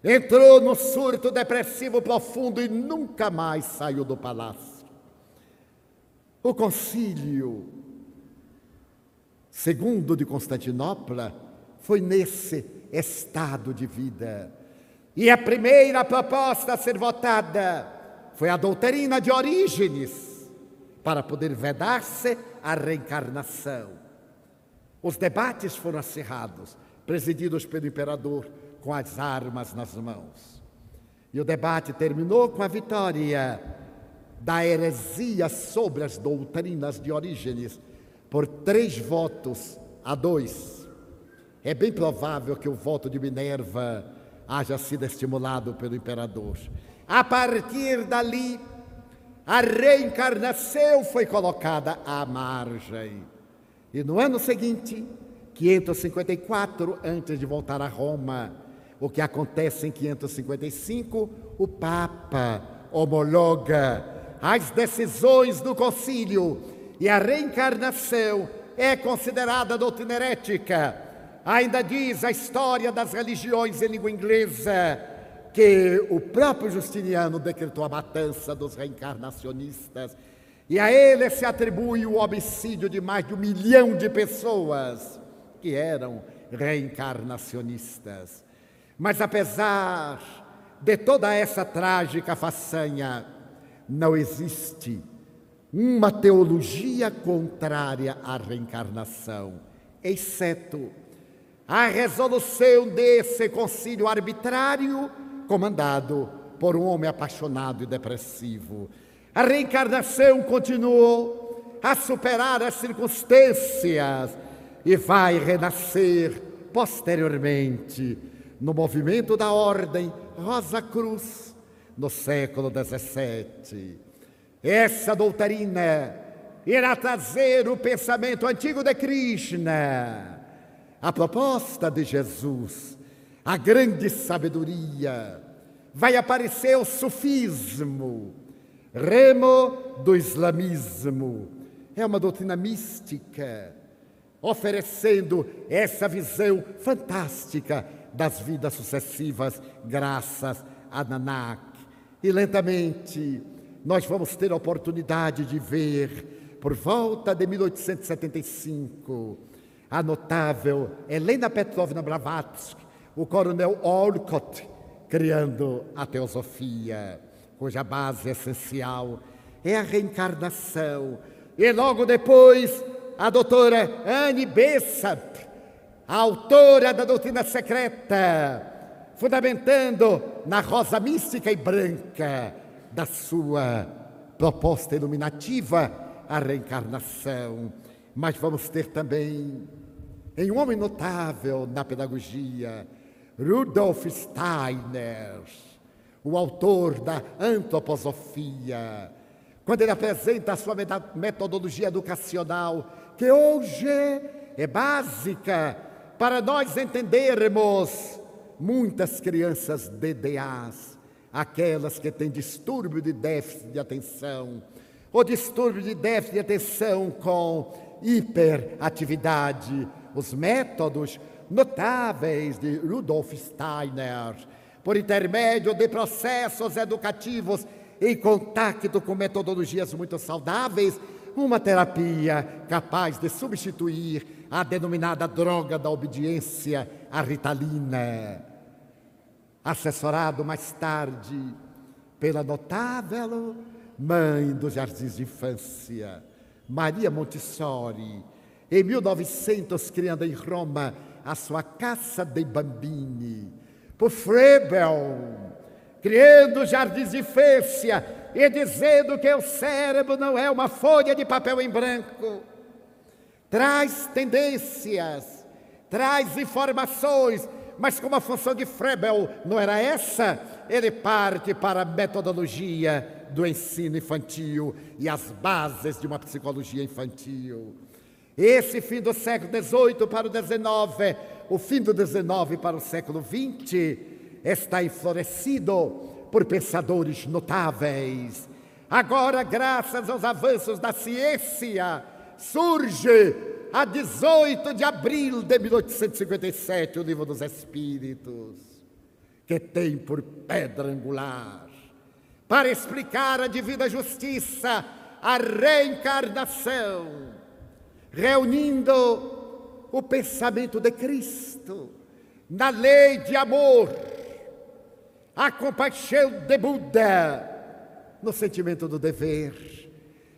Entrou no surto depressivo profundo e nunca mais saiu do palácio. O concílio II de Constantinopla, foi nesse estado de vida. E a primeira proposta a ser votada foi a doutrina de Orígenes, para poder vedar-se a reencarnação. Os debates foram acirrados, presididos pelo imperador com as armas nas mãos. E o debate terminou com a vitória da heresia sobre as doutrinas de Orígenes por 3 votos a 2. É bem provável que o voto de Minerva haja sido estimulado pelo imperador. A partir dali, a reencarnação foi colocada à margem. E no ano seguinte, 554, antes de voltar a Roma, o que acontece em 555, o Papa homologa as decisões do concílio e a reencarnação é considerada doutrina herética. Ainda diz a história das religiões em língua inglesa que o próprio Justiniano decretou a matança dos reencarnacionistas e a ele se atribui o homicídio de mais de 1 milhão de pessoas que eram reencarnacionistas. Mas apesar de toda essa trágica façanha, não existe uma teologia contrária à reencarnação, exceto a resolução desse concílio arbitrário comandado por um homem apaixonado e depressivo. A reencarnação continuou a superar as circunstâncias e vai renascer posteriormente no movimento da Ordem Rosa Cruz, no século XVII. Essa doutrina irá trazer o pensamento antigo de Krishna, a proposta de Jesus, a grande sabedoria. Vai aparecer o sufismo, remo do islamismo. É uma doutrina mística, oferecendo essa visão fantástica das vidas sucessivas, graças a Nanak. E lentamente nós vamos ter a oportunidade de ver, por volta de 1875, a notável Helena Petrovna Blavatsky, o coronel Olcott, criando a teosofia, cuja base essencial é a reencarnação. E logo depois, a doutora Annie Besant, a autora da doutrina secreta, fundamentando na rosa mística e branca da sua proposta iluminativa a reencarnação. Mas vamos ter também, em um homem notável na pedagogia, Rudolf Steiner, o autor da antroposofia, quando ele apresenta a sua metodologia educacional, que hoje é básica para nós entendermos muitas crianças DDAs, aquelas que têm distúrbio de déficit de atenção, ou distúrbio de déficit de atenção com hiperatividade. Os métodos notáveis de Rudolf Steiner, por intermédio de processos educativos em contato com metodologias muito saudáveis, uma terapia capaz de substituir a denominada droga da obediência, a Ritalina. Assessorado mais tarde pela notável mãe dos jardins de infância, Maria Montessori, em 1900, criando em Roma a sua Casa dei Bambini, por Froebel, criando jardins de infância e dizendo que o cérebro não é uma folha de papel em branco. Traz tendências, traz informações, mas como a função de Froebel não era essa, ele parte para a metodologia do ensino infantil e as bases de uma psicologia infantil. Esse fim do século XVIII para o XIX, o fim do XIX para o século XX, está enflorescido por pensadores notáveis. Agora, graças aos avanços da ciência, surge, a 18 de abril de 1857, o Livro dos Espíritos, que tem por pedra angular, para explicar a divina justiça, a reencarnação, reunindo o pensamento de Cristo, na lei de amor, a compaixão de Buda, no sentimento do dever,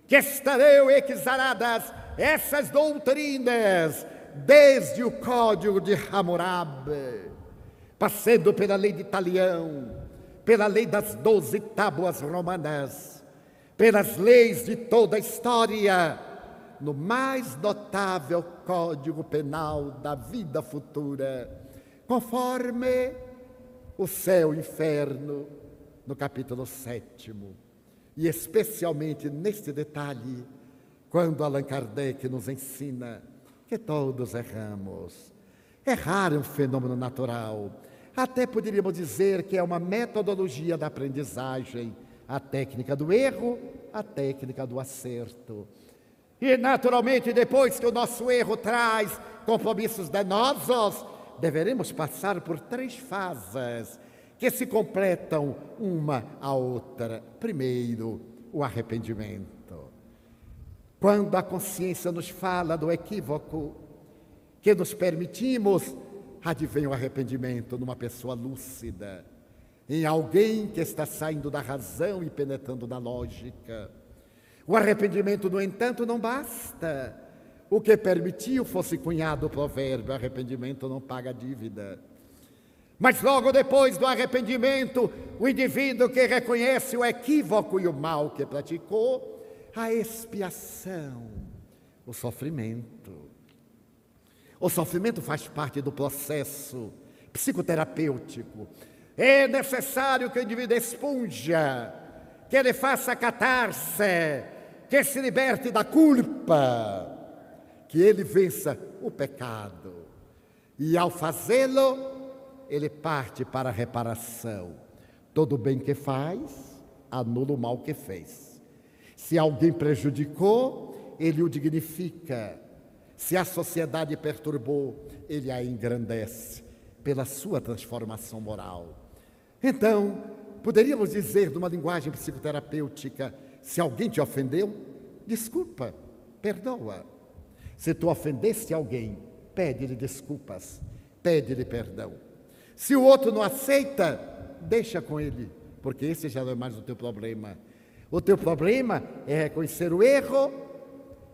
que estarão exaradas essas doutrinas, desde o Código de Hammurabi, passando pela lei de Italião, pela lei das 12 tábuas romanas, pelas leis de toda a história, no mais notável Código Penal da vida futura, conforme o céu e o inferno, no capítulo 7º, e especialmente neste detalhe, quando Allan Kardec nos ensina que todos erramos. Errar é um fenômeno natural. Até poderíamos dizer que é uma metodologia da aprendizagem, a técnica do erro, a técnica do acerto. E, naturalmente, depois que o nosso erro traz compromissos danosos, deveremos passar por 3 fases que se completam uma à outra. Primeiro, o arrependimento. Quando a consciência nos fala do equívoco que nos permitimos, advém o arrependimento numa pessoa lúcida, em alguém que está saindo da razão e penetrando na lógica. O arrependimento, no entanto, não basta. O que permitiu fosse cunhado o provérbio: arrependimento não paga dívida. Mas logo depois do arrependimento, o indivíduo que reconhece o equívoco e o mal que praticou, a expiação, o sofrimento. O sofrimento faz parte do processo psicoterapêutico. É necessário que o indivíduo expunja, que ele faça catarse, que se liberte da culpa, que ele vença o pecado. E ao fazê-lo, ele parte para a reparação. Todo bem que faz, anula o mal que fez. Se alguém prejudicou, ele o dignifica. Se a sociedade perturbou, ele a engrandece pela sua transformação moral. Então, poderíamos dizer, numa linguagem psicoterapêutica, se alguém te ofendeu, desculpa, perdoa. Se tu ofendeste alguém, pede-lhe desculpas, pede-lhe perdão. Se o outro não aceita, deixa com ele, porque esse já não é mais o teu problema. O teu problema é reconhecer o erro,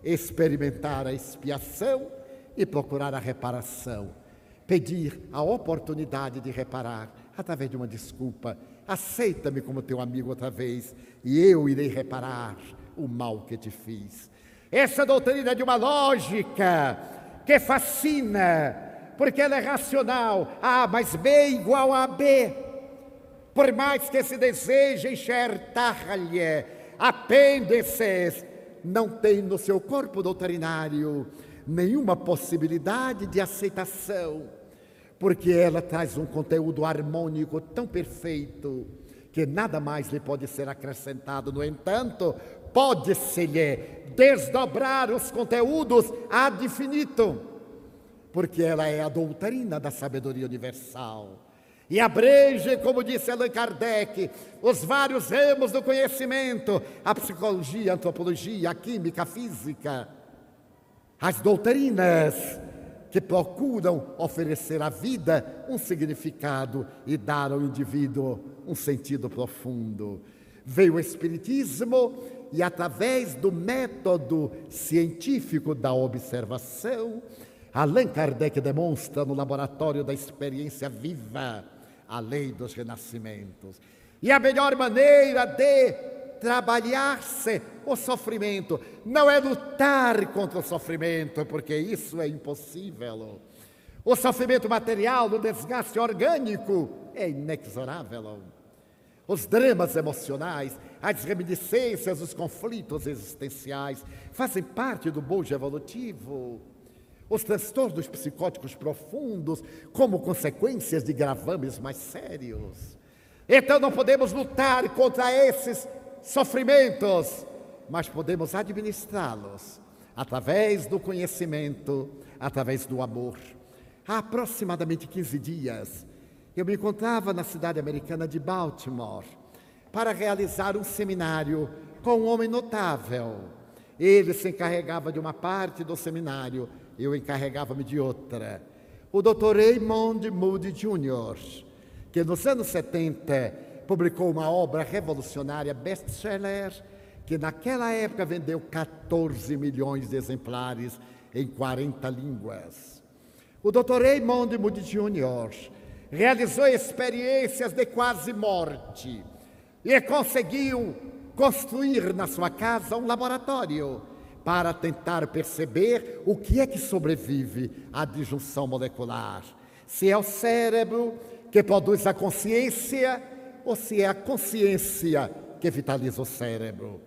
experimentar a expiação e procurar a reparação. Pedir a oportunidade de reparar através de uma desculpa. Aceita-me como teu amigo outra vez e eu irei reparar o mal que te fiz. Essa doutrina é de uma lógica que fascina, porque ela é racional. A mais B igual a B. Por mais que se deseje enxertar-lhe apêndices, não tem no seu corpo doutrinário nenhuma possibilidade de aceitação, porque ela traz um conteúdo harmônico tão perfeito que nada mais lhe pode ser acrescentado. No entanto, pode-se-lhe desdobrar os conteúdos ad infinitum, porque ela é a doutrina da sabedoria universal. E abrange, como disse Allan Kardec, os vários ramos do conhecimento: a psicologia, a antropologia, a química, a física, as doutrinas que procuram oferecer à vida um significado e dar ao indivíduo um sentido profundo. Veio o Espiritismo e, através do método científico da observação, Allan Kardec demonstra no laboratório da experiência viva a lei dos renascimentos. E a melhor maneira de trabalhar-se o sofrimento não é lutar contra o sofrimento, porque isso é impossível. O sofrimento material, o desgaste orgânico é inexorável. Os dramas emocionais, as reminiscências, os conflitos existenciais fazem parte do bojo evolutivo. Os transtornos psicóticos profundos, como consequências de gravames mais sérios. Então não podemos lutar contra esses sofrimentos, mas podemos administrá-los através do conhecimento, através do amor. Há aproximadamente 15 dias, eu me encontrava na cidade americana de Baltimore para realizar um seminário com um homem notável. Ele se encarregava de uma parte do seminário eu encarregava-me de outra. O Dr. Raymond Moody Jr., que nos anos 70 publicou uma obra revolucionária best-seller, que naquela época vendeu 14 milhões de exemplares em 40 línguas. O Dr. Raymond Moody Jr. realizou experiências de quase morte e conseguiu construir na sua casa um laboratório para tentar perceber o que é que sobrevive à disjunção molecular. Se é o cérebro que produz a consciência ou se é a consciência que vitaliza o cérebro.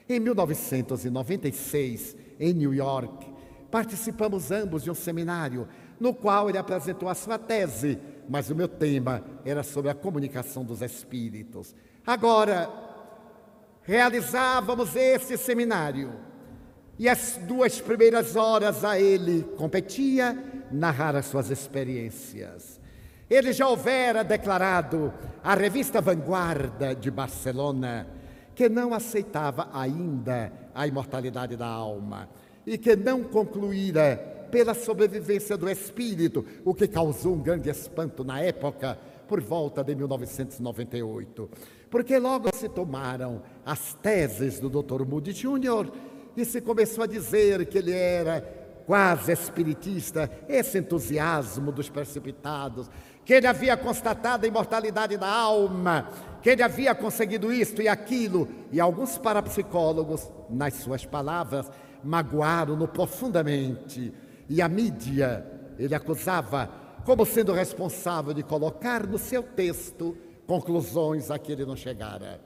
Em 1996, em New York, participamos ambos de um seminário no qual ele apresentou a sua tese, mas o meu tema era sobre a comunicação dos espíritos. Agora, realizávamos esse seminário e as 2 primeiras horas a ele competia narrar as suas experiências. Ele já houvera declarado à revista Vanguarda de Barcelona que não aceitava ainda a imortalidade da alma e que não concluíra pela sobrevivência do espírito, o que causou um grande espanto na época, por volta de 1998. Porque logo se tomaram as teses do Dr. Moody Jr. e se começou a dizer que ele era quase espiritista, esse entusiasmo dos precipitados, que ele havia constatado a imortalidade da alma, que ele havia conseguido isto e aquilo, e alguns parapsicólogos, nas suas palavras, magoaram-no profundamente. E a mídia, ele acusava como sendo responsável de colocar no seu texto conclusões a que ele não chegara.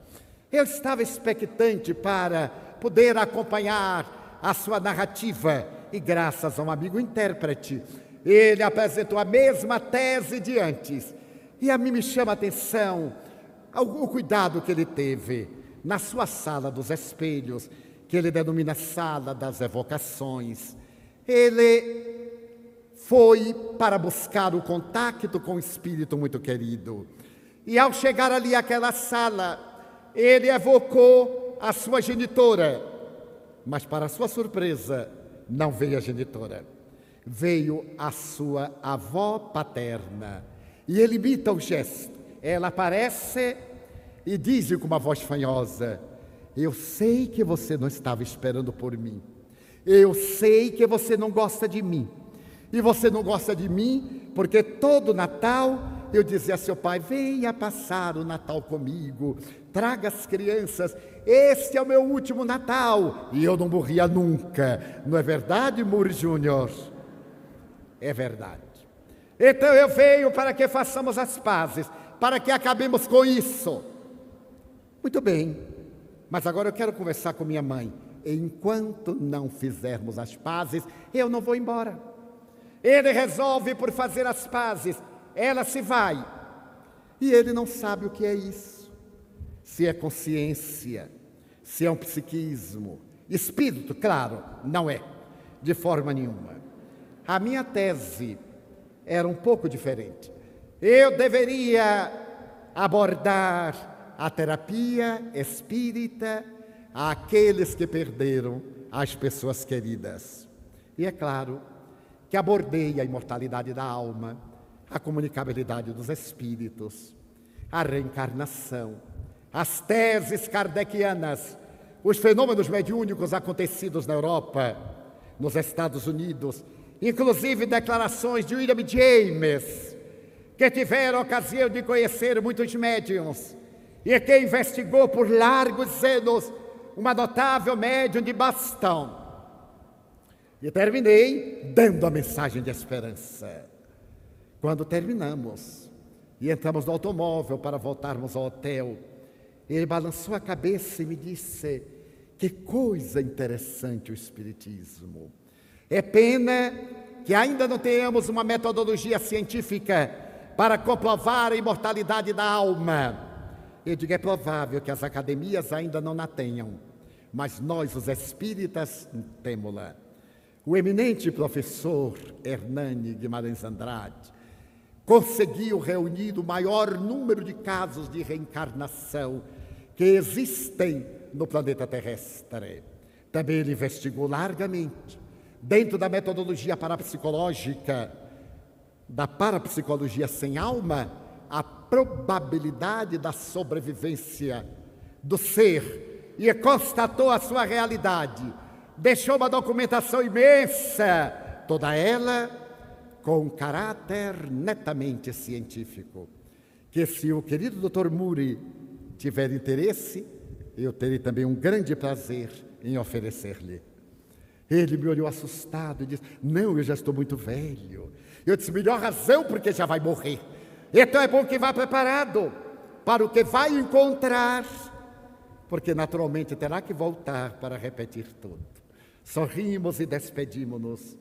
Eu estava expectante para poder acompanhar a sua narrativa e, graças a um amigo intérprete, ele apresentou a mesma tese de antes. E a mim me chama a atenção o cuidado que ele teve na sua sala dos espelhos, que ele denomina sala das evocações. Ele foi para buscar o contato com o espírito muito querido. E ao chegar ali àquela sala, ele evocou a sua genitora. Mas, para sua surpresa, não veio a genitora. Veio a sua avó paterna. E ele imita o gesto. Ela aparece e diz com uma voz fanhosa: eu sei que você não estava esperando por mim. Eu sei que você não gosta de mim. E você não gosta de mim porque todo Natal eu dizia a seu pai: venha passar o Natal comigo, traga as crianças, este é o meu último Natal. E eu não morria nunca. Não é verdade, Moody Júnior? É verdade. Então eu venho para que façamos as pazes, para que acabemos com isso. Muito bem, mas agora eu quero conversar com minha mãe. Enquanto não fizermos as pazes, eu não vou embora. Ele resolve por fazer as pazes, ela se vai. E ele não sabe o que é isso. Se é consciência, se é um psiquismo. Espírito, claro, não é, de forma nenhuma. A minha tese era um pouco diferente. Eu deveria abordar a terapia espírita àqueles que perderam as pessoas queridas. E é claro que abordei a imortalidade da alma, a comunicabilidade dos espíritos, a reencarnação, as teses kardecianas, os fenômenos mediúnicos acontecidos na Europa, nos Estados Unidos, inclusive declarações de William James, que tiveram a ocasião de conhecer muitos médiuns e que investigou por largos anos uma notável médium de Boston. E terminei dando a mensagem de esperança. Quando terminamos e entramos no automóvel para voltarmos ao hotel, ele balançou a cabeça e me disse: que coisa interessante o Espiritismo. É pena que ainda não tenhamos uma metodologia científica para comprovar a imortalidade da alma. Eu digo, é provável que as academias ainda não a tenham, mas nós, os espíritas, temos-la. O eminente professor Hernani Guimarães Andrade conseguiu reunir o maior número de casos de reencarnação que existem no planeta terrestre. Também ele investigou largamente dentro da metodologia parapsicológica, da parapsicologia sem alma, a probabilidade da sobrevivência do ser e constatou a sua realidade. Deixou uma documentação imensa, toda ela com caráter netamente científico, que se o querido Dr. Muri tiver interesse, eu terei também um grande prazer em oferecer-lhe. Ele me olhou assustado e disse: não, eu já estou muito velho. Eu disse: melhor razão, porque já vai morrer. Então é bom que vá preparado para o que vai encontrar, porque naturalmente terá que voltar para repetir tudo. Sorrimos e despedimos-nos.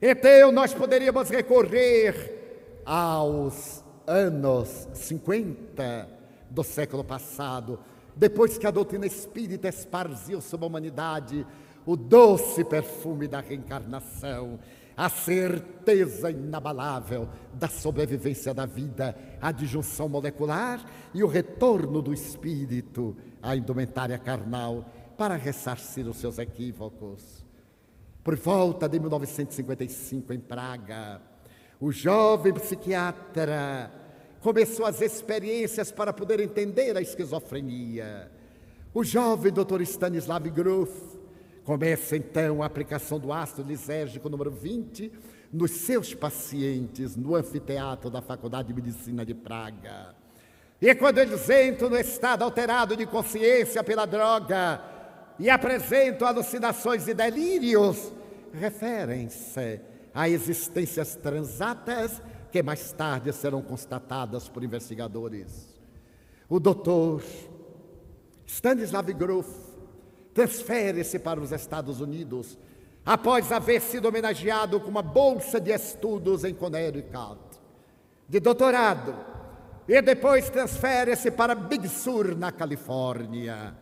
Então nós poderíamos recorrer aos anos 50 do século passado, depois que a doutrina espírita esparziu sobre a humanidade o doce perfume da reencarnação, a certeza inabalável da sobrevivência da vida, a disjunção molecular e o retorno do espírito à indumentária carnal para ressarcir os seus equívocos. Por volta de 1955, em Praga, o jovem psiquiatra começou as experiências para poder entender a esquizofrenia. O jovem Dr. Stanislav Grof começa então a aplicação do ácido lisérgico número 20 nos seus pacientes no anfiteatro da Faculdade de Medicina de Praga. E quando eles entram no estado alterado de consciência pela droga e apresentam alucinações e delírios, referem-se a existências transatas que mais tarde serão constatadas por investigadores. O doutor Stanislav Grof transfere-se para os Estados Unidos após haver sido homenageado com uma bolsa de estudos em Connecticut, de doutorado, e depois transfere-se para Big Sur, na Califórnia,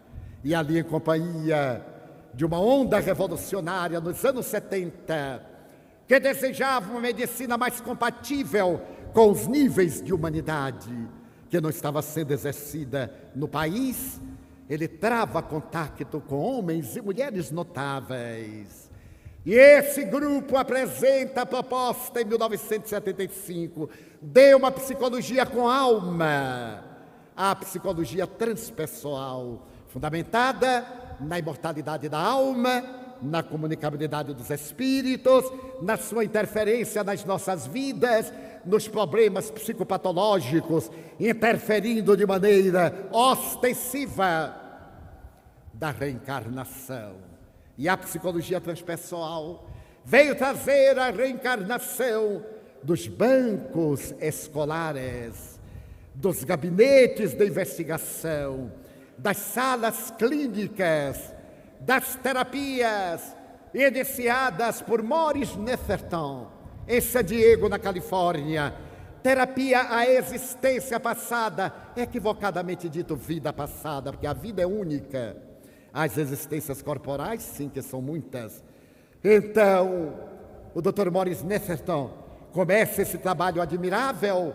e ali em companhia de uma onda revolucionária nos anos 70, que desejava uma medicina mais compatível com os níveis de humanidade que não estava sendo exercida no país. Ele trava contato com homens e mulheres notáveis. E esse grupo apresenta a proposta em 1975 de uma psicologia com alma, a psicologia transpessoal, fundamentada na imortalidade da alma, na comunicabilidade dos espíritos, na sua interferência nas nossas vidas, nos problemas psicopatológicos, interferindo de maneira ostensiva da reencarnação. E a psicologia transpessoal veio trazer a reencarnação dos bancos escolares, dos gabinetes de investigação, das salas clínicas, das terapias iniciadas por Maurice Netherton em San Diego, na Califórnia. Terapia à existência passada, equivocadamente dito vida passada, porque a vida é única. As existências corporais, sim, que são muitas. Então, o Dr. Maurice Netherton começa esse trabalho admirável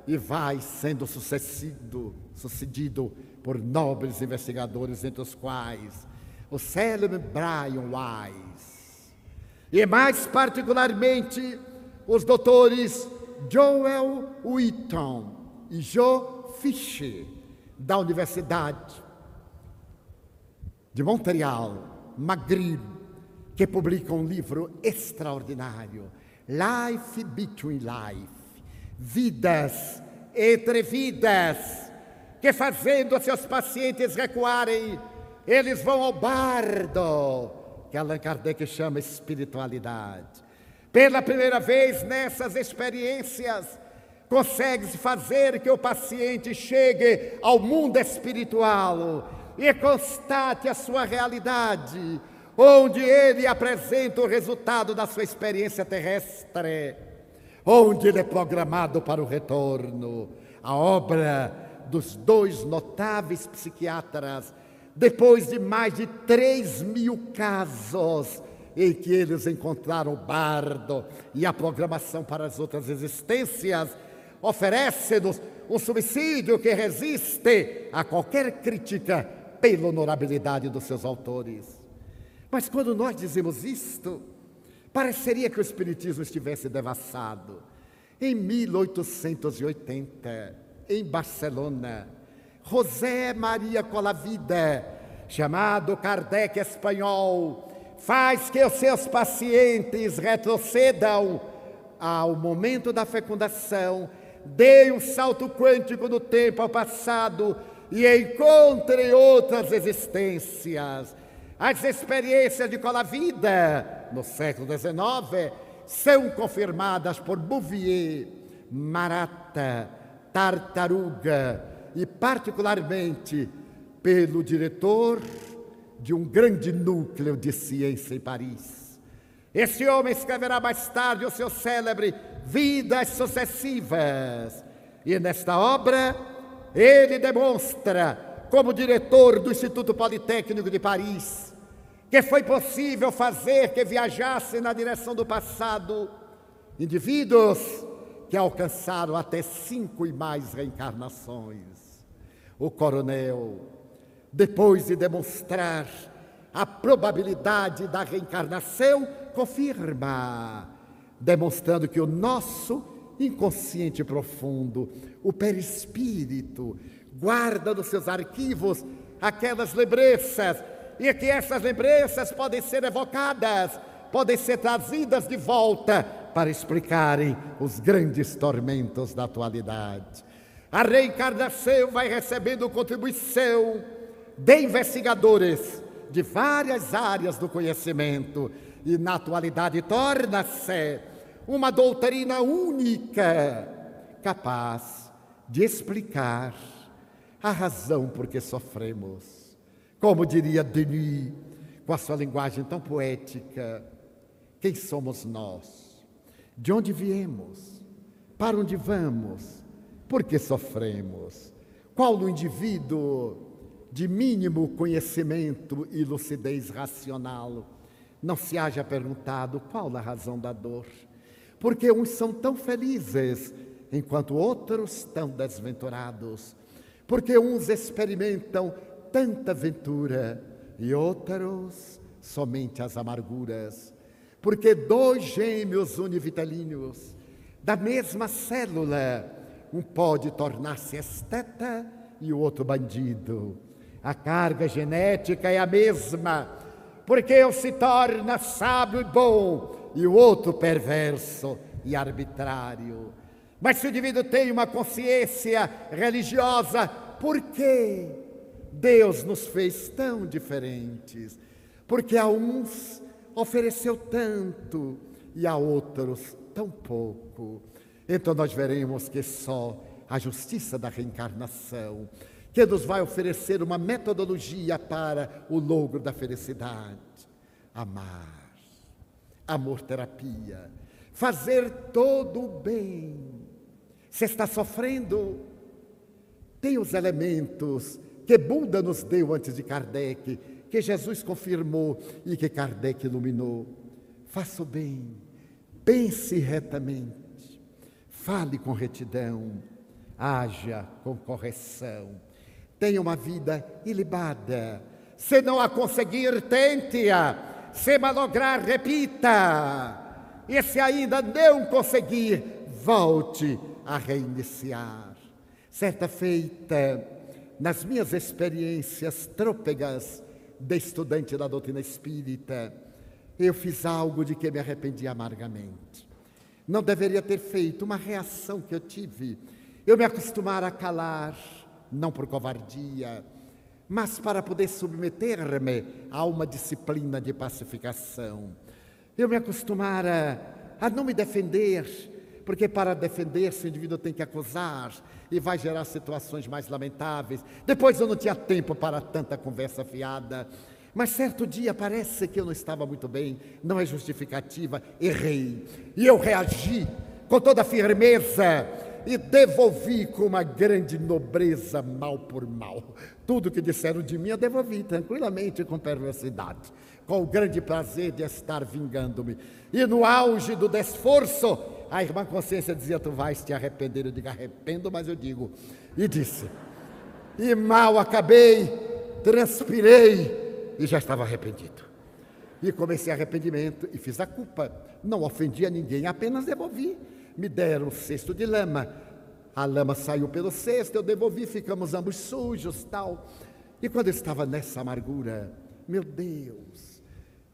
e vai sendo sucedido por nobres investigadores, entre os quais o célebre Brian Weiss, e mais particularmente os doutores Joel Wheaton e Joe Fisher, da Universidade de Montreal, Maghreb, que publicam um livro extraordinário, Life Between Life, Vidas entre Vidas, que fazendo seus pacientes recuarem, eles vão ao bardo, que Allan Kardec chama espiritualidade. Pela primeira vez nessas experiências, consegue-se fazer que o paciente chegue ao mundo espiritual e constate a sua realidade, onde ele apresenta o resultado da sua experiência terrestre, onde ele é programado para o retorno. A obra dos dois notáveis psiquiatras, depois de mais de 3.000 casos em que eles encontraram o bardo e a programação para as outras existências, oferece-nos um subsídio que resiste a qualquer crítica pela honorabilidade dos seus autores. Mas quando nós dizemos isto, Pareceria que o espiritismo estivesse devassado. Em 1880, em Barcelona, José Maria Colavida, chamado Kardec espanhol, faz que os seus pacientes retrocedam ao momento da fecundação, deem um salto quântico no tempo ao passado e encontrem outras existências. As experiências de Colavida, no século XIX, são confirmadas por Bouvier, Maratta, Tartaruga e, particularmente, pelo diretor de um grande núcleo de ciência em Paris. Esse homem escreverá mais tarde o seu célebre Vidas Sucessivas. E nesta obra, ele demonstra, como diretor do Instituto Politécnico de Paris, que foi possível fazer que viajassem na direção do passado indivíduos que alcançaram até 5 e mais reencarnações. O coronel, depois de demonstrar a probabilidade da reencarnação, confirma, demonstrando que o nosso inconsciente profundo, o perispírito, guarda nos seus arquivos aquelas lembranças, e que essas lembranças podem ser evocadas, podem ser trazidas de volta para explicarem os grandes tormentos da atualidade. A reencarnação vai recebendo contribuição de investigadores de várias áreas do conhecimento e, na atualidade, torna-se uma doutrina única, capaz de explicar a razão por que sofremos. Como diria Denis, com a sua linguagem tão poética, quem somos nós? De onde viemos? Para onde vamos? Por que sofremos? Qual no indivíduo de mínimo conhecimento e lucidez racional não se haja perguntado qual a razão da dor? Porque uns são tão felizes, enquanto outros tão desventurados. Porque uns experimentam tanta ventura e outros somente as amarguras. Porque 2 gêmeos univitelíneos da mesma célula, um pode tornar-se esteta e o outro bandido. A carga genética é a mesma, porque um se torna sábio e bom e o outro perverso e arbitrário. Mas se o indivíduo tem uma consciência religiosa, por que Deus nos fez tão diferentes? Porque a uns ofereceu tanto e a outros tão pouco. Então nós veremos que só a justiça da reencarnação que nos vai oferecer uma metodologia para o logro da felicidade. Amar, amor-terapia, fazer todo o bem. Se está sofrendo, tem os elementos que Buda nos deu antes de Kardec, que Jesus confirmou e que Kardec iluminou. Faça o bem, pense retamente, fale com retidão, haja com correção. Tenha uma vida ilibada. Se não a conseguir, tente-a. Se malograr, repita. E se ainda não conseguir, volte a reiniciar. Certa feita, nas minhas experiências trôpegas de estudante da doutrina espírita, eu fiz algo de que me arrependi amargamente. Não deveria ter feito, uma reação que eu tive. Eu me acostumara a calar, não por covardia, mas para poder submeter-me a uma disciplina de pacificação. Eu me acostumara a não me defender, porque para defender-se o indivíduo tem que acusar e vai gerar situações mais lamentáveis. Depois eu não tinha tempo para tanta conversa fiada. Mas certo dia parece que eu não estava muito bem, não é justificativa, errei. E eu reagi com toda firmeza e devolvi com uma grande nobreza, mal por mal. Tudo que disseram de mim eu devolvi tranquilamente, com perversidade, com o grande prazer de estar vingando-me. E no auge do desforço, a irmã Consciência dizia: tu vais te arrepender. Eu digo: arrependo, mas eu digo. E disse. E mal acabei, transpirei e já estava arrependido. E comecei arrependimento e fiz a culpa. Não ofendi a ninguém, apenas devolvi. Me deram um cesto de lama. A lama saiu pelo cesto, eu devolvi, ficamos ambos sujos, tal. E quando eu estava nessa amargura, meu Deus,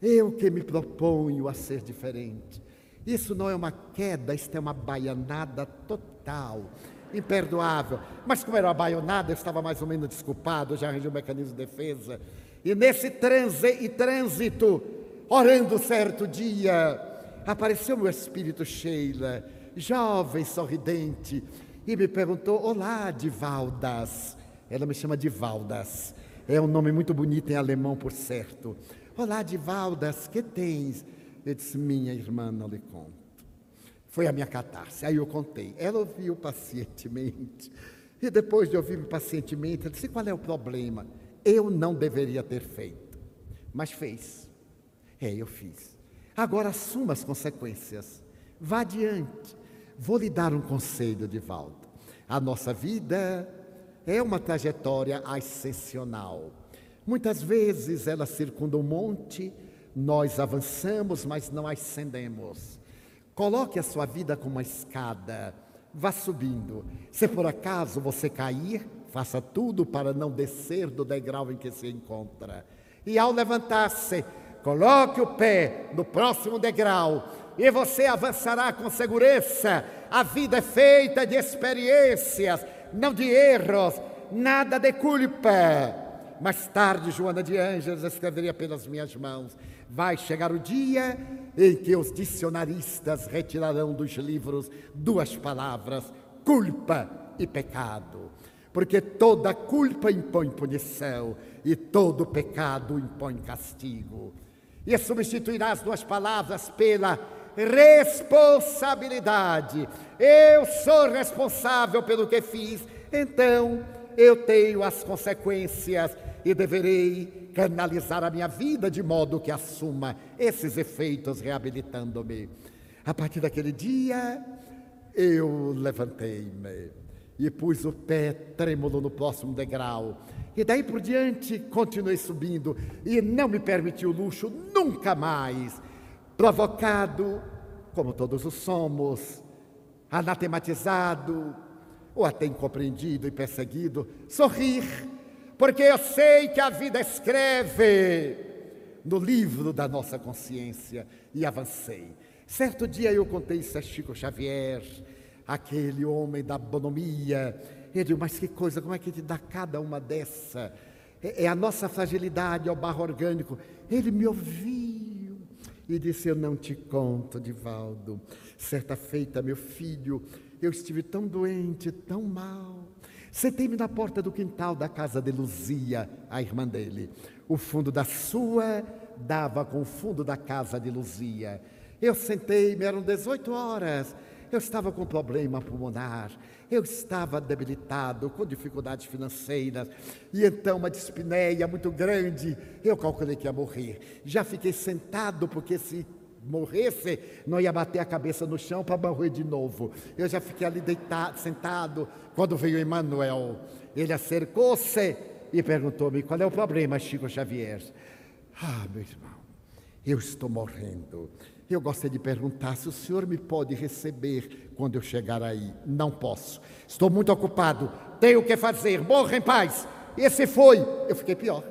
eu que me proponho a ser diferente. Isso não é uma queda, isso é uma baianada total, imperdoável. Mas como era uma baianada, eu estava mais ou menos desculpado, já arranjei um mecanismo de defesa. E nesse trânsito, orando certo dia, apareceu meu espírito Sheila, jovem, sorridente, e me perguntou: olá, Divaldas. Ela me chama Divaldas, é um nome muito bonito em alemão, por certo. Olá, Divaldas, que tens? Eu disse: minha irmã, não lhe conto. Foi a minha catarse, aí eu contei. Ela ouviu pacientemente, e depois de ouvir pacientemente, ela disse: qual é o problema? Eu não deveria ter feito, mas fez. Eu fiz. Agora assuma as consequências. Vá adiante. Vou lhe dar um conselho, Divaldo. A nossa vida é uma trajetória ascensional. Muitas vezes ela circunda um monte, nós avançamos, mas não ascendemos. Coloque a sua vida como uma escada, vá subindo. Se por acaso você cair, faça tudo para não descer do degrau em que se encontra. E ao levantar-se, coloque o pé no próximo degrau e você avançará com segurança. A vida é feita de experiências, não de erros, nada de culpa. Mais tarde, Joana de Ângeles escreveria pelas minhas mãos: vai chegar o dia em que os dicionaristas retirarão dos livros duas palavras: culpa e pecado. Porque toda culpa impõe punição e todo pecado impõe castigo. E substituirá as duas palavras pela responsabilidade. Eu sou responsável pelo que fiz, então eu tenho as consequências e deverei canalizar a minha vida de modo que assuma esses efeitos, reabilitando-me. A partir daquele dia, eu levantei-me e pus o pé trêmulo no próximo degrau. E daí por diante continuei subindo e não me permiti o luxo nunca mais, provocado, como todos os somos, anatematizado, ou até incompreendido e perseguido, sorrir, porque eu sei que a vida escreve no livro da nossa consciência, e avancei. Certo dia eu contei isso a Chico Xavier, aquele homem da bonomia. Ele disse: mas que coisa, como é que te dá cada uma dessa? É a nossa fragilidade, é o barro orgânico. Ele me ouviu e disse: eu não te conto, Divaldo. Certa feita, meu filho, eu estive tão doente, tão mal. Sentei-me na porta do quintal da casa de Luzia, a irmã dele. O fundo da sua dava com o fundo da casa de Luzia. Eu sentei-me, eram 18 horas. Eu estava com problema pulmonar, eu estava debilitado, com dificuldades financeiras, e então uma dispneia muito grande, eu calculei que ia morrer. Já fiquei sentado, porque se morresse, não ia bater a cabeça no chão para morrer de novo. Eu já fiquei ali deitado, sentado, quando veio Emmanuel. Ele acercou-se e perguntou-me: qual é o problema, Chico Xavier? Ah, meu irmão, eu estou morrendo. Eu gostaria de perguntar se o senhor me pode receber quando eu chegar aí. Não posso. Estou muito ocupado. Tenho o que fazer. Morra em paz. E esse foi. Eu fiquei pior.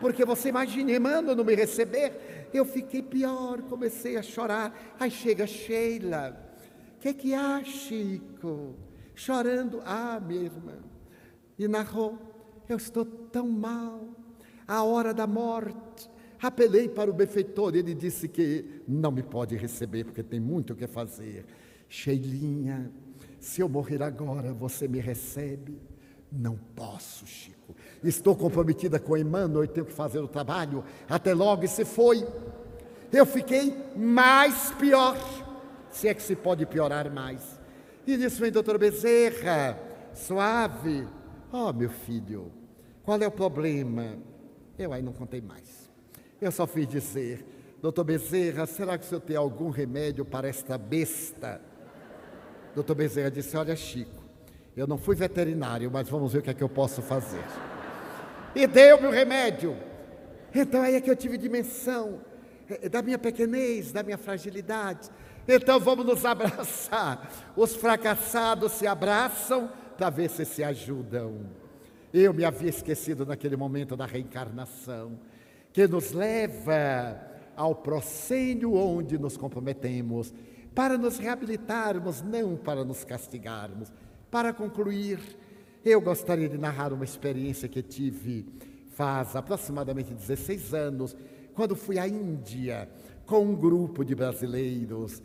Porque você imagina, Emmanuel não me receber. Eu fiquei pior. Comecei a chorar. Aí chega Sheila. O que há, Chico? Chorando. Ah, minha irmã. E narrou: eu estou tão mal. A hora da morte. Apelei para o benfeitor, ele disse que não me pode receber, porque tem muito o que fazer. Sheilinha, se eu morrer agora, você me recebe? Não posso, Chico. Estou comprometida com Emmanuel e tenho que fazer o trabalho. Até logo, e se foi. Eu fiquei mais pior, se é que se pode piorar mais. E nisso vem doutor Bezerra, suave. Oh, meu filho, qual é o problema? Eu aí não contei mais. Eu só fiz dizer: doutor Bezerra, será que o senhor tem algum remédio para esta besta? Doutor Bezerra disse: olha, Chico, eu não fui veterinário, mas vamos ver o que é que eu posso fazer. E deu-me o remédio. Então aí é que eu tive dimensão. da minha pequenez, da minha fragilidade. Então vamos nos abraçar. Os fracassados se abraçam para ver se ajudam. Eu me havia esquecido naquele momento da reencarnação, que nos leva ao proscênio onde nos comprometemos, para nos reabilitarmos, não para nos castigarmos. Para concluir, eu gostaria de narrar uma experiência que tive faz aproximadamente 16 anos, quando fui à Índia com um grupo de brasileiros,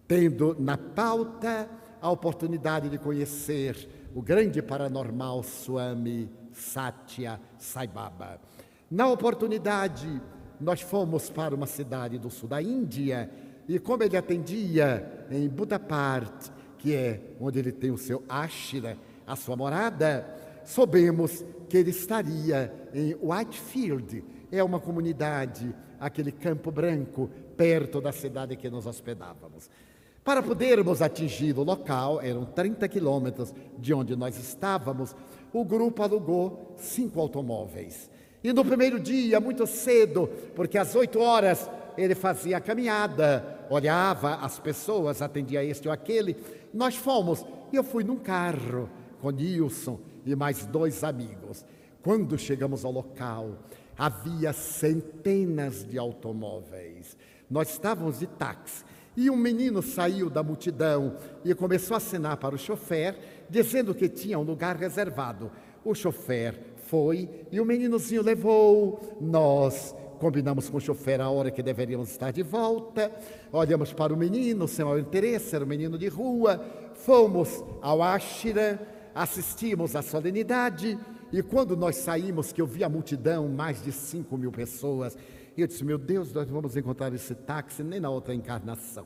tendo na pauta a oportunidade de conhecer o grande paranormal Swami Satya Sai Baba. Na oportunidade, nós fomos para uma cidade do sul da Índia e como ele atendia em Budapest, que é onde ele tem o seu ashram, a sua morada, soubemos que ele estaria em Whitefield, é uma comunidade, aquele Campo Branco, perto da cidade que nos hospedávamos. Para podermos atingir o local, eram 30 quilômetros de onde nós estávamos, o grupo alugou 5 automóveis. E no primeiro dia, muito cedo, porque às 8 horas ele fazia a caminhada, olhava as pessoas, atendia este ou aquele. Nós fomos, e eu fui num carro com Nilson e mais 2 amigos. Quando chegamos ao local, havia centenas de automóveis. Nós estávamos de táxi. E um menino saiu da multidão e começou a acenar para o chofer, dizendo que tinha um lugar reservado. O chofer foi e o meninozinho levou. Nós combinamos com o chofer a hora que deveríamos estar de volta. Olhamos para o menino, sem maior interesse, era um menino de rua. Fomos ao ashram, assistimos à solenidade. E quando nós saímos, que eu vi a multidão, mais de 5.000 pessoas, eu disse, meu Deus, nós vamos encontrar esse táxi nem na outra encarnação.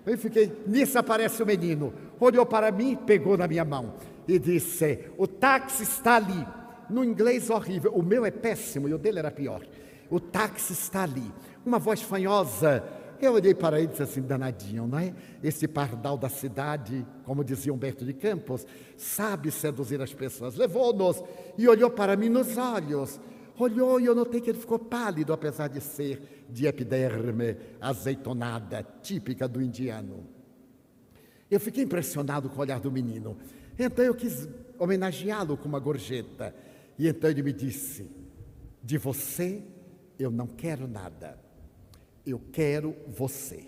Eu fiquei, nisso aparece o menino, olhou para mim, pegou na minha mão e disse, o táxi está ali. No inglês horrível, o meu é péssimo e o dele era pior. O táxi está ali. Uma voz fanhosa. Eu olhei para ele e disse assim, danadinho, não é? Esse pardal da cidade, como dizia Humberto de Campos, sabe seduzir as pessoas. Levou-nos e olhou para mim nos olhos. Olhou e eu notei que ele ficou pálido, apesar de ser de epiderme azeitonada, típica do indiano. Eu fiquei impressionado com o olhar do menino. Então eu quis homenageá-lo com uma gorjeta. E então ele me disse, de você eu não quero nada. Eu quero você.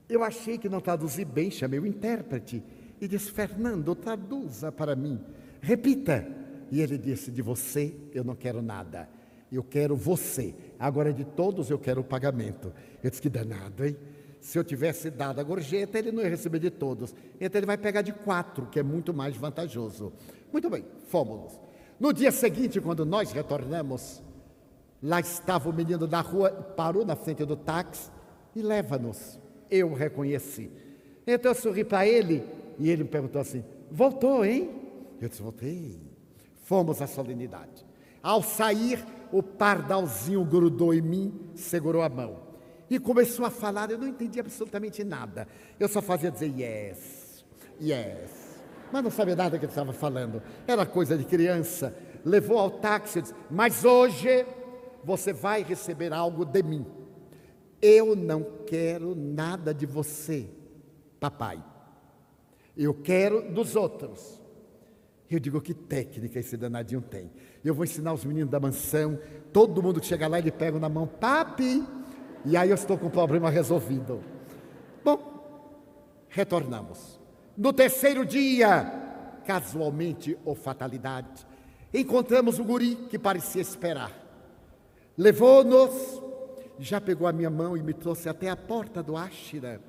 Eu achei que não traduzi bem, chamei o intérprete e disse, Fernando, traduza para mim. Repita. E ele disse, de você eu não quero nada, eu quero você. Agora de todos eu quero o pagamento. Eu disse, que danado, hein? Se eu tivesse dado a gorjeta, ele não ia receber de todos. Então ele vai pegar de 4, que é muito mais vantajoso. Muito bem, fomos. No dia seguinte, quando nós retornamos, lá estava o menino da rua, parou na frente do táxi e leva-nos. Eu o reconheci. Então eu sorri para ele e ele me perguntou assim, voltou, hein? Eu disse, voltei. Fomos à solenidade. Ao sair, o pardalzinho grudou em mim, segurou a mão. E começou a falar, eu não entendi absolutamente nada. Eu só fazia dizer yes, yes. Mas não sabia nada que ele estava falando. Era coisa de criança. Levou ao táxi e disse, mas hoje você vai receber algo de mim. Eu não quero nada de você, papai. Eu quero dos outros. Eu digo, que técnica esse danadinho tem. Eu vou ensinar os meninos da mansão, todo mundo que chega lá, ele pega na mão, papi, e aí eu estou com o problema resolvido. Bom, retornamos. No terceiro dia, casualmente ou fatalidade, encontramos o guri que parecia esperar. Levou-nos, já pegou a minha mão e me trouxe até a porta do ashram.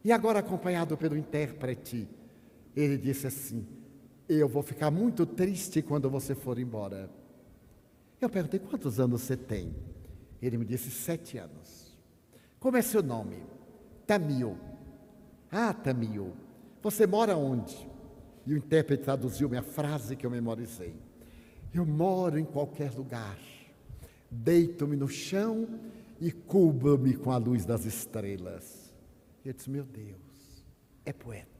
E agora, acompanhado pelo intérprete, ele disse assim, eu vou ficar muito triste quando você for embora. Eu perguntei, quantos anos você tem? Ele me disse, 7 anos. Como é seu nome? Tamil. Ah, Tamil, você mora onde? E o intérprete traduziu minha frase que eu memorizei. Eu moro em qualquer lugar. Deito-me no chão e cubro-me com a luz das estrelas. Eu disse, meu Deus, é poeta.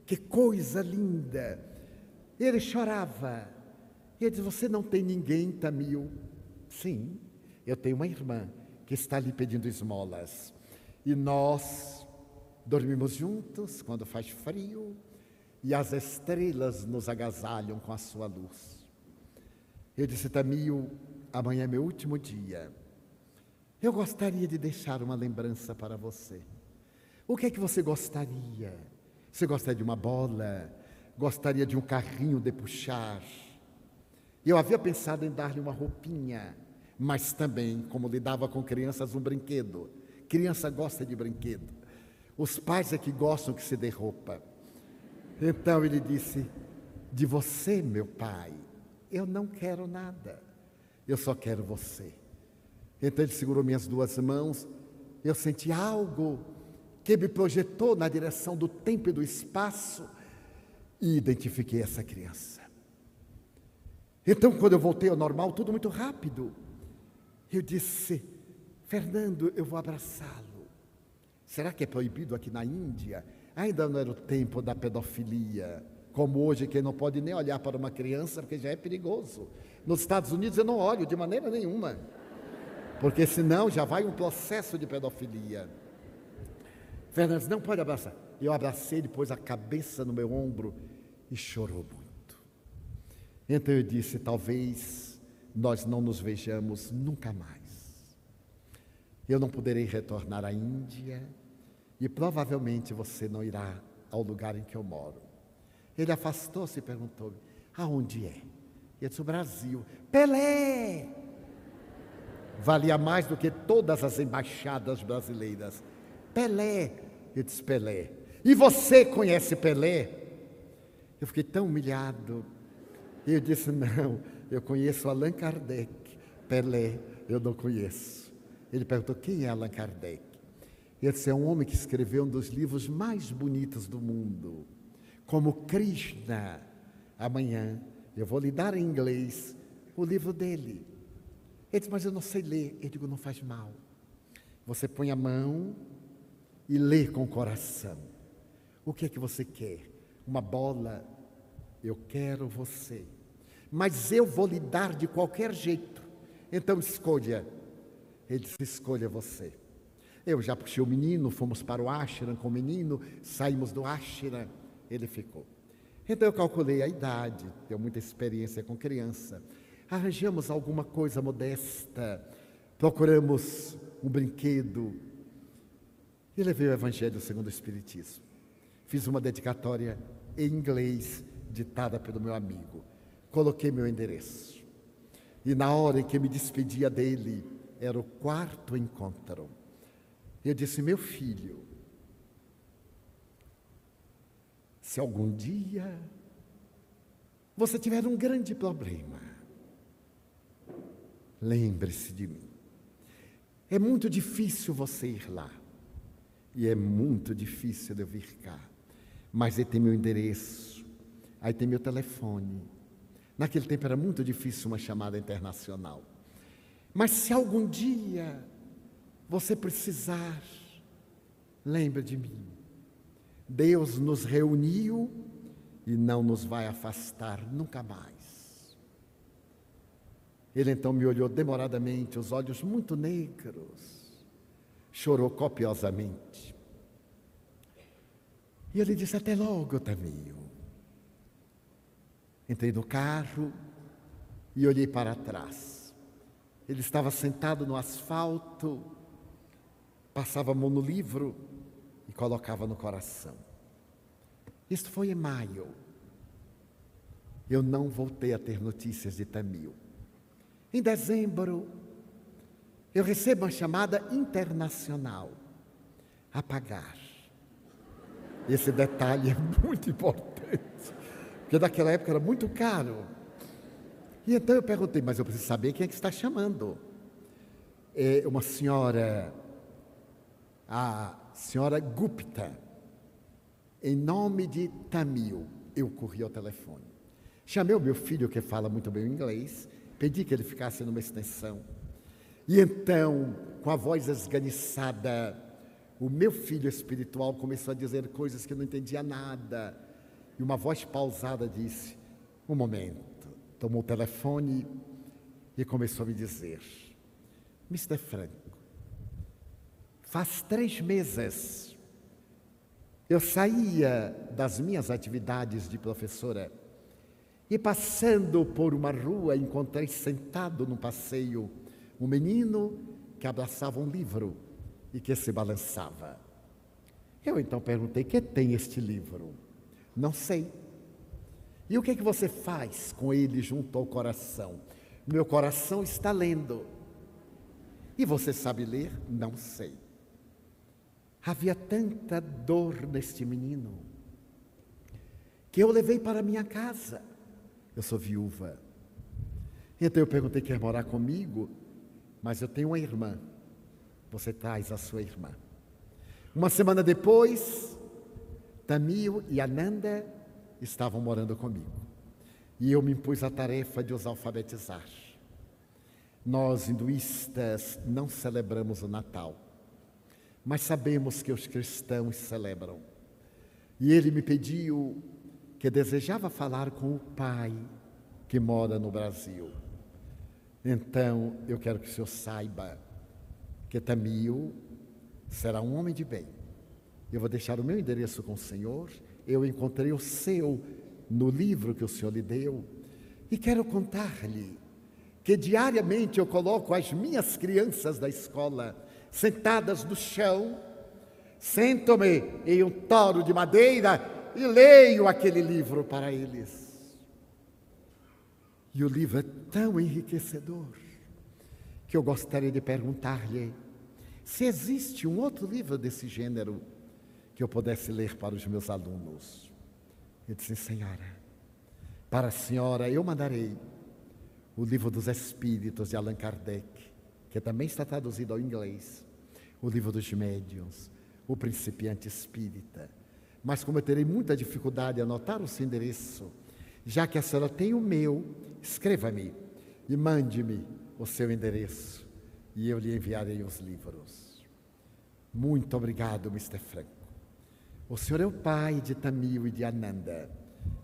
Que coisa linda! Ele chorava. Ele disse, você não tem ninguém, Tamil? Sim, eu tenho uma irmã que está ali pedindo esmolas. E nós dormimos juntos quando faz frio e as estrelas nos agasalham com a sua luz. Eu disse: Tamil, amanhã é meu último dia. Eu gostaria de deixar uma lembrança para você. O que é que você gostaria? Você gostaria de uma bola? Gostaria de um carrinho de puxar? Eu havia pensado em dar-lhe uma roupinha, mas também, como lidava com crianças, um brinquedo. Criança gosta de brinquedo. Os pais é que gostam que se dê roupa. Então ele disse: de você, meu pai, eu não quero nada. Eu só quero você. Então ele segurou minhas duas mãos. Eu senti algo que me projetou na direção do tempo e do espaço e identifiquei essa criança. Então, quando eu voltei ao normal, tudo muito rápido, eu disse: Fernando, eu vou abraçá-lo. Será que é proibido aqui na Índia? Ainda não era o tempo da pedofilia, como hoje, que não pode nem olhar para uma criança, porque já é perigoso. Nos Estados Unidos eu não olho de maneira nenhuma, porque senão já vai um processo de pedofilia. Fernando, não pode abraçar. Eu abracei, ele pôs a cabeça no meu ombro e chorou muito. Então eu disse: talvez nós não nos vejamos nunca mais. Eu não poderei retornar à Índia e provavelmente você não irá ao lugar em que eu moro. Ele afastou-se e perguntou: aonde é? Eu disse: o Brasil. Pelé! Valia mais do que todas as embaixadas brasileiras. Pelé! Eu disse: Pelé. E você conhece Pelé? Eu fiquei tão humilhado. Eu disse: não, eu conheço Allan Kardec. Pelé, eu não conheço. Ele perguntou: quem é Allan Kardec? Eu disse: é um homem que escreveu um dos livros mais bonitos do mundo, como Krishna. Amanhã eu vou lhe dar em inglês o livro dele. Ele disse: mas eu não sei ler. Eu digo: não faz mal. Você põe a mão e lê com o coração. O que é que você quer? Uma bola? Eu quero você. Mas eu vou lhe dar de qualquer jeito. Então escolha. Ele disse: escolha você. Eu já puxei o menino, fomos para o ashram com o menino, saímos do ashram, ele ficou. Então eu calculei a idade, tenho muita experiência com criança. Arranjamos alguma coisa modesta, procuramos um brinquedo e levei o Evangelho segundo o Espiritismo. Fiz uma dedicatória em inglês, ditada pelo meu amigo. Coloquei meu endereço. E na hora em que me despedia dele, era o quarto encontro. Eu disse: meu filho, se algum dia você tiver um grande problema, lembre-se de mim. É muito difícil você ir lá. E é muito difícil eu vir cá. Mas aí tem meu endereço, aí tem meu telefone. Naquele tempo era muito difícil uma chamada internacional. Mas se algum dia você precisar, lembre de mim. Deus nos reuniu e não nos vai afastar nunca mais. Ele então me olhou demoradamente, os olhos muito negros, chorou copiosamente. E ele disse: até logo, Tamil. Entrei no carro e olhei para trás. Ele estava sentado no asfalto, passava a mão no livro e colocava no coração. Isto foi em maio. Eu não voltei a ter notícias de Tamil. Em dezembro, eu recebo uma chamada internacional a pagar. Esse detalhe é muito importante, porque naquela época era muito caro. E então eu perguntei: mas eu preciso saber quem é que está chamando. É uma senhora, a senhora Gupta, em nome de Tamil. Eu corri ao telefone. Chamei o meu filho, que fala muito bem o inglês, pedi que ele ficasse numa extensão. E então, com a voz esganiçada, o meu filho espiritual começou a dizer coisas que eu não entendia nada. E uma voz pausada disse: um momento. Tomou o telefone e começou a me dizer: Mr. Franco, Faz 3 meses, eu saía das minhas atividades de professora e, passando por uma rua, encontrei sentado num passeio um menino que abraçava um livro e que se balançava. Eu então perguntei: que tem este livro? Não sei. E o que você faz com ele junto ao coração? Meu coração está lendo. E você sabe ler? Não sei. Havia tanta dor neste menino que eu levei para minha casa. Eu sou viúva. Então eu perguntei: quer morar comigo? Mas eu tenho uma irmã. Você traz a sua irmã. Uma semana depois, Tamil e Ananda estavam morando comigo. E eu me impus a tarefa de os alfabetizar. Nós, hinduístas, não celebramos o Natal, mas sabemos que os cristãos celebram. E ele me pediu que desejava falar com o pai que mora no Brasil. Então, eu quero que o senhor saiba que Tamil será um homem de bem. Eu vou deixar o meu endereço com o senhor. Eu encontrei o seu no livro que o senhor lhe deu. E quero contar-lhe que diariamente eu coloco as minhas crianças da escola sentadas no chão, sento-me em um toro de madeira e leio aquele livro para eles. E o livro é tão enriquecedor que eu gostaria de perguntar-lhe se existe um outro livro desse gênero que eu pudesse ler para os meus alunos. Eu disse: senhora, para a senhora eu mandarei o Livro dos Espíritos de Allan Kardec, que também está traduzido ao inglês, o Livro dos Médiuns, o Principiante Espírita. Mas como eu terei muita dificuldade em anotar o seu endereço, já que a senhora tem o meu, escreva-me e mande-me o seu endereço e eu lhe enviarei os livros. Muito obrigado, Mr. Franco. O senhor é o pai de Tamil e de Ananda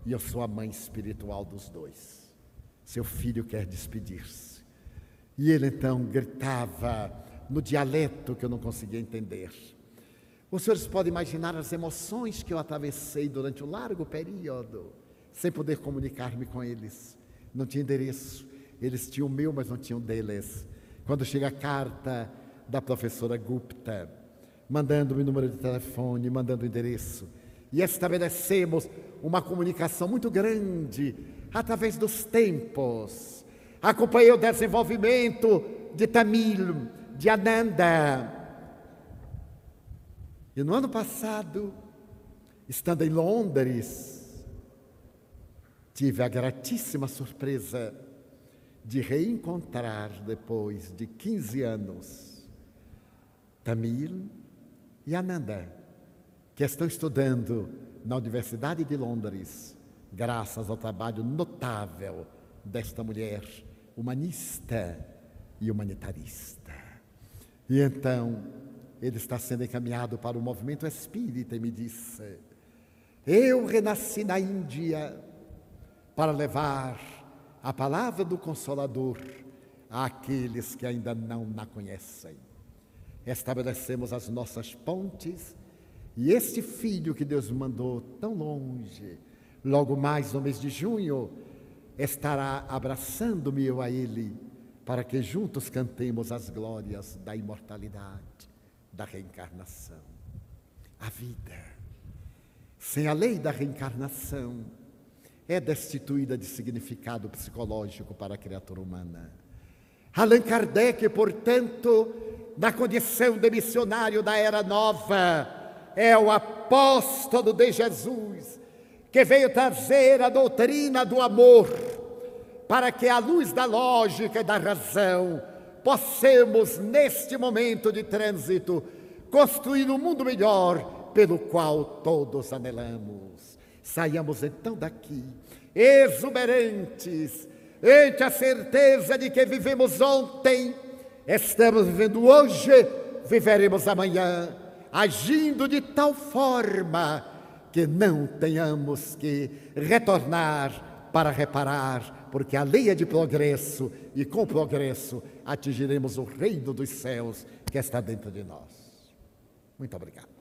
e eu sou a mãe espiritual dos dois. Seu filho quer despedir-se. E ele então gritava no dialeto que eu não conseguia entender. Os senhores podem imaginar as emoções que eu atravessei durante um largo período, sem poder comunicar-me com eles. Não tinha endereço. Eles tinham o meu, mas não tinham deles. Quando chega a carta da professora Gupta, mandando-me o número de telefone, mandando o endereço, e estabelecemos uma comunicação muito grande através dos tempos. Acompanhei o desenvolvimento de Tamil, de Ananda. E no ano passado, estando em Londres, tive a gratíssima surpresa de reencontrar, depois de 15 anos, Tamil e Ananda, que estão estudando na Universidade de Londres, graças ao trabalho notável desta mulher humanista e humanitarista. E então, ele está sendo encaminhado para o movimento espírita e me disse: eu renasci na Índia para levar a palavra do Consolador àqueles que ainda não na conhecem. Estabelecemos as nossas pontes e este filho que Deus mandou tão longe, logo mais no mês de junho, estará abraçando-me eu a ele, para que juntos cantemos as glórias da imortalidade, da reencarnação. A vida, sem a lei da reencarnação, é destituída de significado psicológico para a criatura humana. Allan Kardec, portanto, na condição de missionário da Era Nova, é o apóstolo de Jesus, que veio trazer a doutrina do amor, para que, à luz da lógica e da razão, possamos, neste momento de trânsito, construir um mundo melhor, pelo qual todos anelamos. Saiamos então daqui, exuberantes, ante a certeza de que vivemos ontem, estamos vivendo hoje, viveremos amanhã, agindo de tal forma que não tenhamos que retornar para reparar, porque a lei é de progresso e com progresso atingiremos o reino dos céus que está dentro de nós. Muito obrigado.